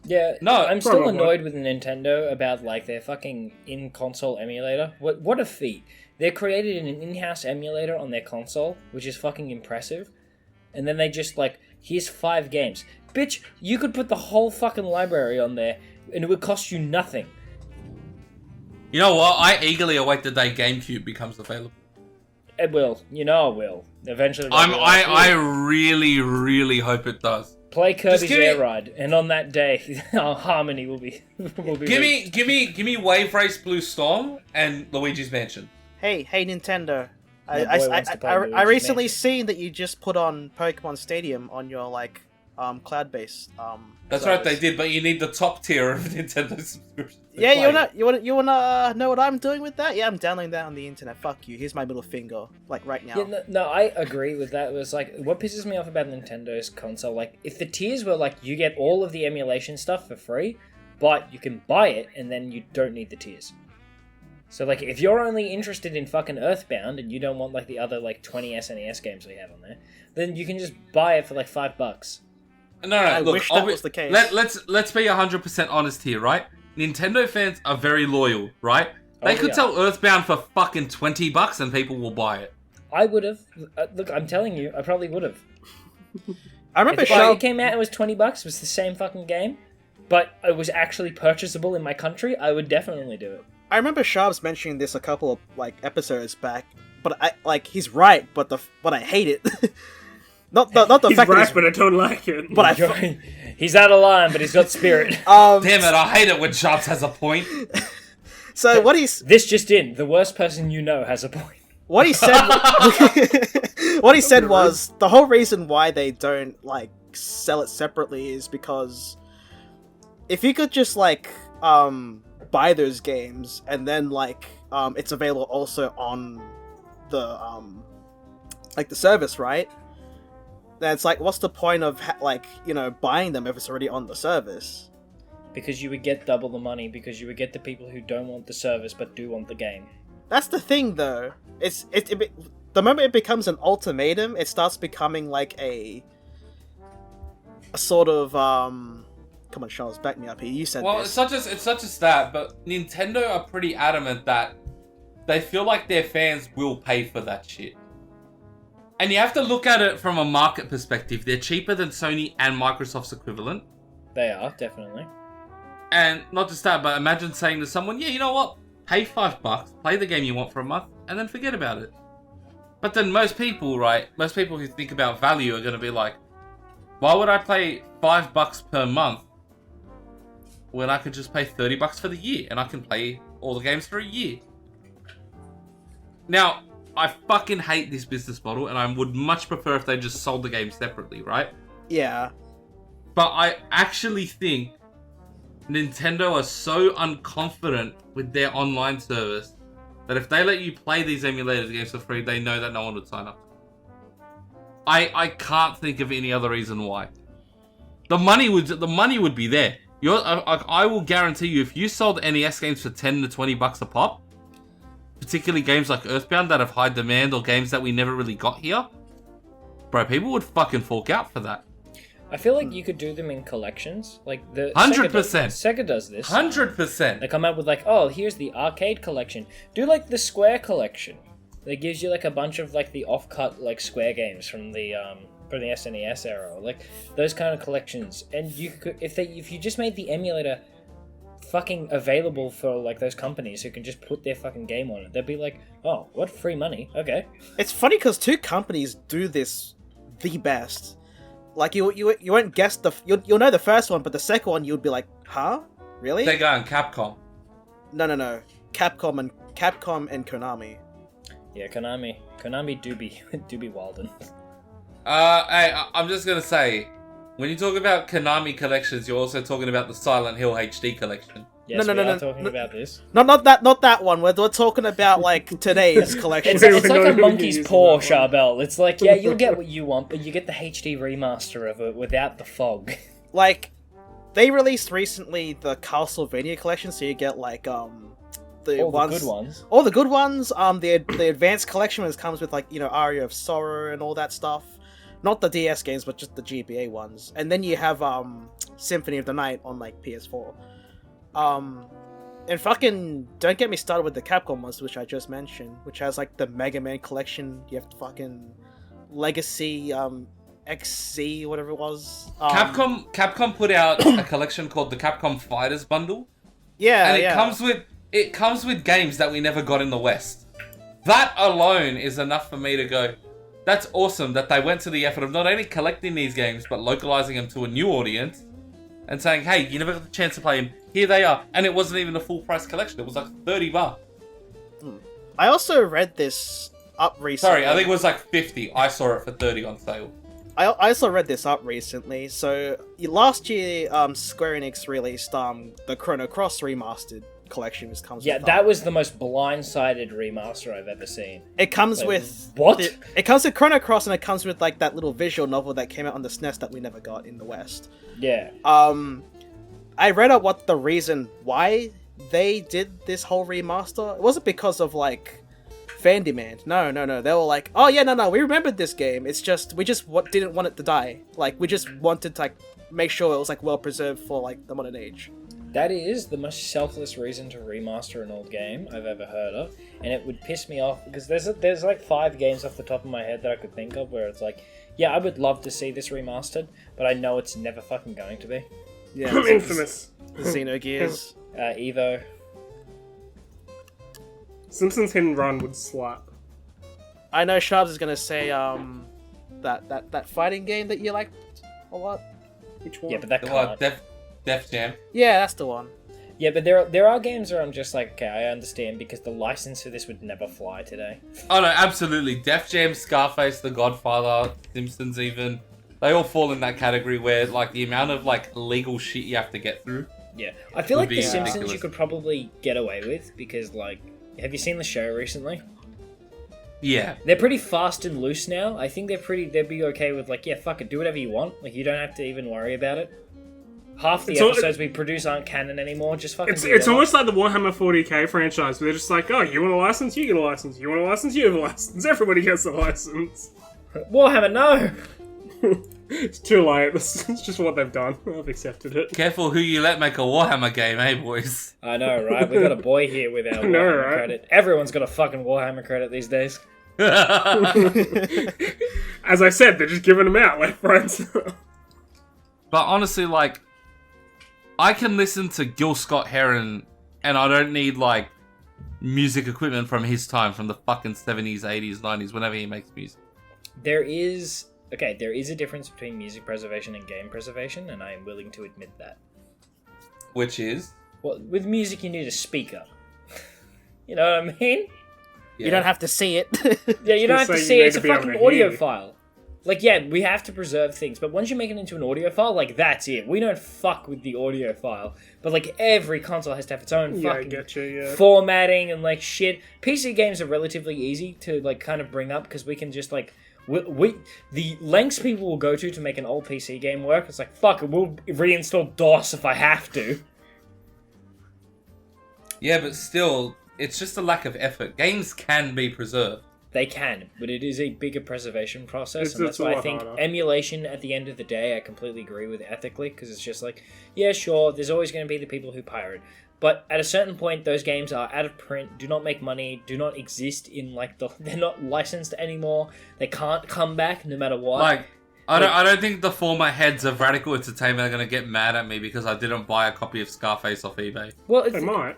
Yeah, no, I'm still probably. annoyed with Nintendo about like their fucking in-console emulator. What a feat! They created an in-house emulator on their console, which is fucking impressive. And then they just like, here's 5 games, bitch. You could put the whole fucking library on there, and it would cost you nothing. You know what? I eagerly await the day GameCube becomes available. It will. You know it will. Eventually. I really, really hope it does. Play Kirby's Air Ride, and on that day, Harmony will be. Give me Wave Race Blue Storm and Luigi's Mansion. Hey, Nintendo. My boy I recently seen that you just put on Pokemon Stadium on your like cloud-based That's service. right, they did, but you need the top tier of Nintendo subscriptions. Yeah, you wanna know what I'm doing with that? Yeah, I'm downloading that on the internet. Fuck you. Here's my middle finger, like right now. Yeah, no, I agree with that. It was like, what pisses me off about Nintendo's console, like, if the tiers were like, you get all of the emulation stuff for free, but you can buy it, and then you don't need the tiers. So, like, if you're only interested in fucking Earthbound, and you don't want, like, the other, like, 20 SNES games we have on there, then you can just buy it for, like, $5. No, I look, wish that was the case. Let's be 100% honest here, right? Nintendo fans are very loyal, right? They could sell Earthbound for fucking $20 and people will buy it. I would have. Look, I'm telling you, I probably would have. I remember If it came out, it was $20. It was the same fucking game. but it was actually purchasable in my country, I would definitely do it. I remember Charbs mentioning this a couple of episodes back, but he's right, but I hate it. not the He's fact right, that but I don't like it. but He's out of line, but he's got spirit. Damn it, I hate it when Charbs has a point. So This just in: the worst person you know has a point. what he said was the whole reason why they don't sell it separately is because if you could just buy those games and then it's available also on the the service, right? Then it's what's the point of buying them if it's already on the service? Because you would get double the money, because you would get the people who don't want the service but do want the game. That's the thing, though. The moment it becomes an ultimatum, it starts becoming a sort of Come on, Charles, back me up here. You said this. It's not just that, but Nintendo are pretty adamant that they feel like their fans will pay for that shit. And you have to look at it from a market perspective. They're cheaper than Sony and Microsoft's equivalent. They are, definitely. And not just that, but imagine saying to someone, yeah, you know what? Pay $5, play the game you want for a month, and then forget about it. But then most people who think about value are going to be like, why would I pay $5 per month when I could just pay $30 for the year and I can play all the games for a year? Now, I fucking hate this business model, and I would much prefer if they just sold the game separately, right? Yeah. But I actually think Nintendo are so unconfident with their online service that if they let you play these emulated games for free, they know that no one would sign up. I can't think of any other reason why. The money would be there. I will guarantee you, if you sold NES games for $10 to $20 a pop, particularly games like Earthbound that have high demand or games that we never really got here, bro, people would fucking fork out for that. I feel like you could do them in collections. Like the 100%. Sega does this. 100%. They come out with oh, here's the arcade collection. Do the Square collection. That gives you a bunch of the off-cut Square games from the SNES era, those kind of collections. And you could, if you just made the emulator fucking available for those companies who can just put their fucking game on it, they'd be like, oh, what, free money? Okay. It's funny because two companies do this the best. You won't guess you'll know the first one, but the second one you'd be like, huh? Really? Sega and Capcom. No. Capcom and Konami. Yeah, Konami do be wildin'. Hey, I'm just gonna say, when you talk about Konami collections, you're also talking about the Silent Hill HD collection. Yes, we are talking about this. Not that one. We're talking about today's collection. It's like a monkey's paw, Charbel. It's yeah, you'll get what you want, but you get the HD remaster of it without the fog. They released recently the Castlevania collection, so you get the good ones. All the good ones. The advanced collection, which comes with Aria of Sorrow and all that stuff. Not the DS games, but just the GBA ones. And then you have Symphony of the Night on PS4. And fucking don't get me started with the Capcom ones, which I just mentioned, which has the Mega Man collection. You have fucking Legacy XC, whatever it was. Capcom put out a collection called the Capcom Fighters Bundle. Yeah, and it comes with games that we never got in the West. That alone is enough for me to go, that's awesome that they went to the effort of not only collecting these games, but localizing them to a new audience and saying, hey, you never got the chance to play them. Here they are. And it wasn't even a full price collection. It was $30. I also read this up recently. Sorry, I think it was 50. I saw it for 30 on sale. I also read this up recently. So last year, Square Enix released the Chrono Cross remastered collection, which comes. Yeah, that was the most blindsided remaster I've ever seen. It comes with what? It comes with Chrono Cross, and it comes with that little visual novel that came out on the SNES that we never got in the West. Yeah. I read out what the reason why they did this whole remaster. It wasn't because of fan demand. No. They were oh yeah, no, we remembered this game. It's just we just didn't want it to die. We just wanted to make sure it was well preserved for the modern age. That is the most selfless reason to remaster an old game I've ever heard of, and it would piss me off because there's 5 games off the top of my head that I could think of where it's yeah, I would love to see this remastered, but I know it's never fucking going to be. Yeah, I'm infamous. Xenogears. Evo. Simpsons Hit and Run would slap. I know Charbs is gonna say that fighting game that you liked a lot. Which one? Yeah, but that What, can't. Def Jam? Yeah, that's the one. Yeah, but there are games where I'm just like, okay, I understand because the license for this would never fly today. Oh no, absolutely. Def Jam, Scarface, The Godfather, Simpsons even. They all fall in that category where, like, the amount of, like, legal shit you have to get through. Yeah, I feel Would like be The Simpsons ridiculous. you could probably get away with because, like, have you seen the show recently? Yeah. They're pretty fast and loose now. I think they'd be okay with like, yeah, fuck it, do whatever you want. Like, you don't have to even worry about it. Half the episodes we produce aren't canon anymore. Just fucking. It's almost like the Warhammer 40k franchise, where they're just like, oh, you want a license, you get a license. You want a license, you have a license. Everybody gets a license. Warhammer, no. It's too late. It's just what they've done. I've accepted it. Careful who you let make a Warhammer game, eh, boys? I know, right? We got a boy here with our know, Warhammer right? credit. Everyone's got a fucking Warhammer credit these days. As I said, they're just giving them out left, right, and center. But honestly, like, I can listen to Gil Scott-Heron and I don't need, like, music equipment from his time, from the fucking 70s, 80s, 90s, whenever he makes music. There is a difference between music preservation and game preservation, and I am willing to admit that. Which is? Well, with music you need a speaker. You know what I mean? You don't have to see it. Yeah, you don't have to So see you it. need It's to a be able fucking to audio hear. file. Like, yeah, we have to preserve things, but once you make it into an audio file, like, that's it. We don't fuck with the audio file. But, like, every console has to have its own Yeah, I fucking get you, yeah. formatting and, like, shit. PC games are relatively easy to, like, kind of bring up, because we can just, like... the lengths people will go to make an old PC game work, it's like, fuck it, we'll reinstall DOS if I have to. Yeah, but still, it's just a lack of effort. Games can be preserved. They can, but it is a bigger preservation process, and It's that's a why I lot think harder. emulation, at the end of the day, I completely agree with ethically, because it's just like, yeah, sure, there's always going to be the people who pirate, but at a certain point, those games are out of print, do not make money, do not exist in, like, they're not licensed anymore, they can't come back no matter what. Like, I don't think the former heads of Radical Entertainment are going to get mad at me because I didn't buy a copy of Scarface off eBay. Well, They might.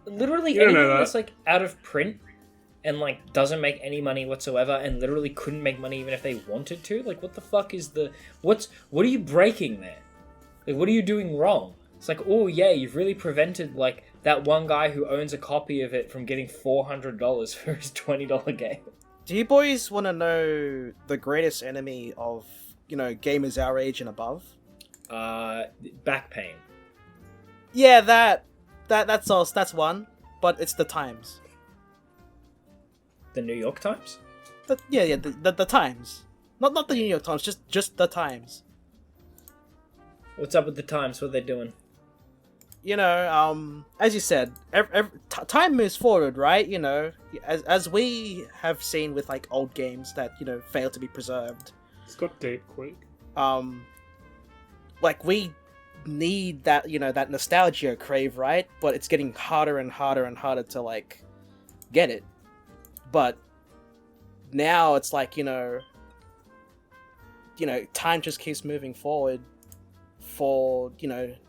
literally You don't anything know that. that's, like, out of print, and, like, doesn't make any money whatsoever, and literally couldn't make money even if they wanted to, like, what the fuck is what are you breaking there? Like, what are you doing wrong? It's like, oh yeah, you've really prevented, like, that one guy who owns a copy of it from getting $400 for his $20 game. Do you boys want to know the greatest enemy of, gamers our age and above? Back pain. Yeah, that's one, but it's the Times. The New York Times? The Times. Not the New York Times, just the Times. What's up with the Times? What are they doing? As you said, time moves forward, right? As we have seen with, like, old games that, fail to be preserved. It's got deep quick. Like, we need that, that nostalgia crave, right? But it's getting harder and harder and harder to, like, get it. But now it's like, time just keeps moving forward for,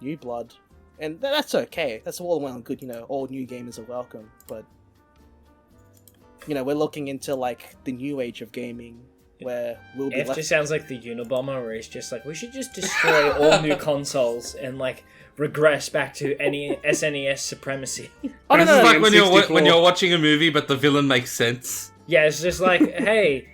new blood. And that's okay. That's all well and good, all new gamers are welcome. But, we're looking into, like, the new age of gaming, where we'll be F left... just sounds like the Unabomber, where he's just like, we should just destroy all new consoles and, like, regress back to any SNES supremacy. Oh, no, This is no, like N64. when you're watching a movie but the villain makes sense. Yeah, it's just like, hey,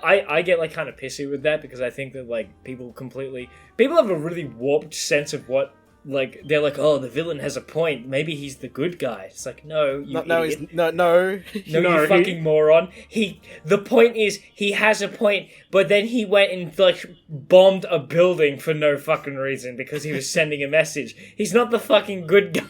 I get, like, kind of pissy with that because I think that, like, people have a really warped sense of what, like, they're like, oh, the villain has a point, maybe he's the good guy. It's like, no, you idiot. No. No, you fucking moron. The point is, he has a point, but then he went and, like, bombed a building for no fucking reason because he was sending a message. He's not the fucking good guy.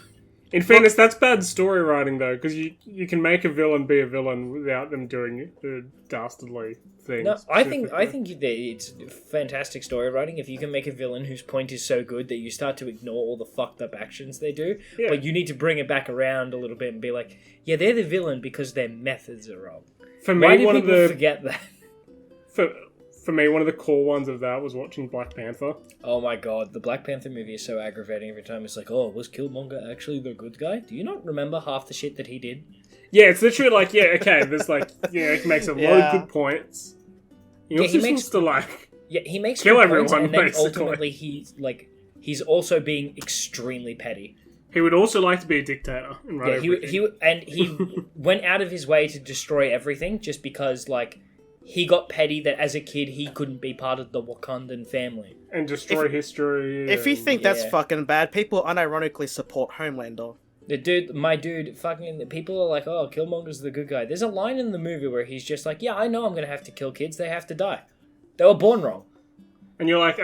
In fairness, that's bad story writing, though, because you can make a villain be a villain without them doing the dastardly things. No, I think it's fantastic story writing if you can make a villain whose point is so good that you start to ignore all the fucked up actions they do. Yeah. But you need to bring it back around a little bit and be like, yeah, they're the villain because their methods are wrong. For me, Why do one people of the forget that? for me, one of the core ones of that was watching Black Panther. Oh my god, the Black Panther movie is so aggravating every time. It's like, oh, was Killmonger actually the good guy? Do you not remember half the shit that he did? Yeah, it's literally like, yeah, okay, there's like, yeah, it makes a lot of good points. He also seems to like... Yeah, he makes kill good points, everyone, and then basically. ultimately he's also being extremely petty. He would also like to be a dictator and run everything. He went out of his way to destroy everything just because, like, he got petty that as a kid he couldn't be part of the Wakandan family. And destroy history. If you think that's fucking bad, people unironically support Homelander. My dude, fucking, people are like, oh, Killmonger's the good guy. There's a line in the movie where he's just like, yeah, I know I'm gonna have to kill kids, they have to die. They were born wrong. And you're like,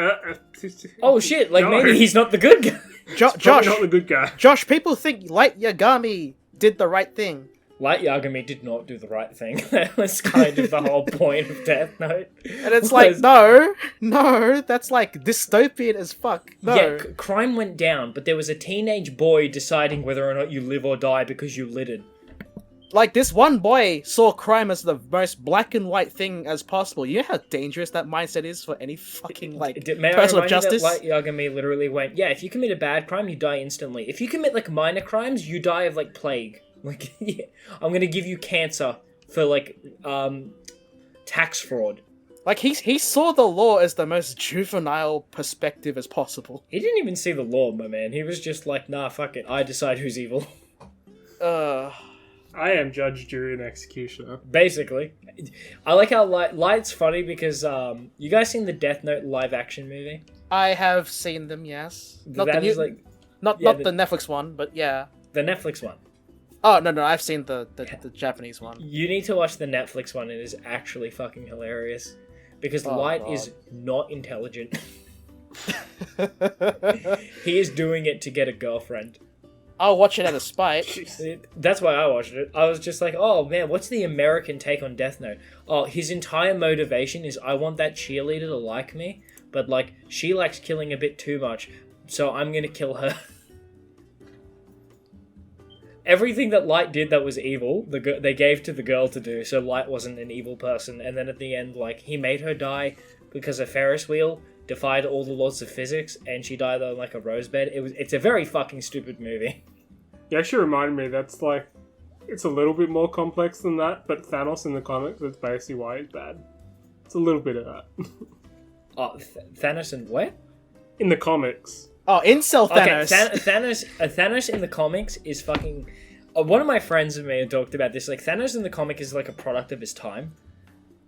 oh shit, like, no. Maybe he's not the good guy. Josh, not the good guy. Josh, people think Light Yagami did the right thing. Light Yagami did not do the right thing. That was kind of the whole point of Death Note. And it's like, no, that's like dystopian as fuck. No. Yeah, crime went down, but there was a teenage boy deciding whether or not you live or die because you littered. Like, this one boy saw crime as the most black and white thing as possible. You know how dangerous that mindset is for any fucking, like, person of justice? Light Yagami literally went, yeah, if you commit a bad crime, you die instantly. If you commit, like, minor crimes, you die of, like, plague. Like, yeah, I'm gonna give you cancer for, like, tax fraud. Like, he saw the law as the most juvenile perspective as possible. He didn't even see the law, my man. He was just like, nah, fuck it. I decide who's evil. I am judge, jury, and executioner. Basically. I like how Light's funny because, you guys seen the Death Note live-action movie? I have seen them, yes. Not that the new, is like... not the Netflix one, but yeah. The Netflix one. Oh, no, I've seen the Japanese one. You need to watch the Netflix one. It is actually fucking hilarious. Because Light is not intelligent. He is doing it to get a girlfriend. I'll watch it out of spite. That's why I watched it. I was just like, oh man, what's the American take on Death Note? Oh, his entire motivation is I want that cheerleader to like me, but like, she likes killing a bit too much, so I'm gonna kill her. Everything that Light did that was evil, they gave to the girl to do, so Light wasn't an evil person. And then at the end, like, he made her die because a Ferris wheel defied all the laws of physics, and she died on, like, a rosebed. It's a very fucking stupid movie. You actually reminded me, that's like, it's a little bit more complex than that, but Thanos in the comics, that's basically why he's bad. It's a little bit of that. Oh, Thanos and what? In the comics. Oh, incel Thanos. Okay, Thanos in the comics is fucking... one of my friends and me had talked about this. Like, Thanos in the comic is like a product of his time.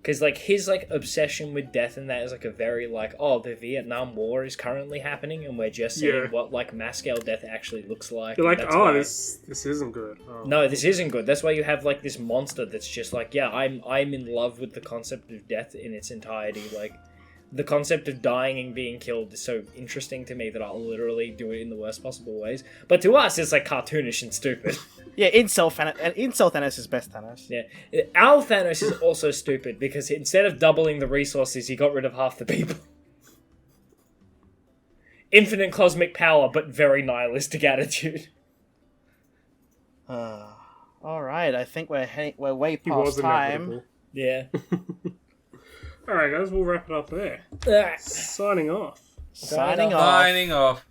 Because, like, his, like, obsession with death and that is, like, a very, like, oh, the Vietnam War is currently happening and we're just seeing what, like, mass-scale death actually looks like. You're like, oh, this isn't good. Oh. No, this isn't good. That's why you have, like, this monster that's just like, yeah, I'm in love with the concept of death in its entirety. Like, the concept of dying and being killed is so interesting to me that I'll literally do it in the worst possible ways. But to us, it's, like, cartoonish and stupid. Yeah, incel Thanos is best Thanos. Yeah. Our Thanos is also stupid because instead of doubling the resources, he got rid of half the people. Infinite cosmic power, but very nihilistic attitude. Alright, I think we're way past time. Yeah. Alright guys, we'll wrap it up there. Signing off. Signing off.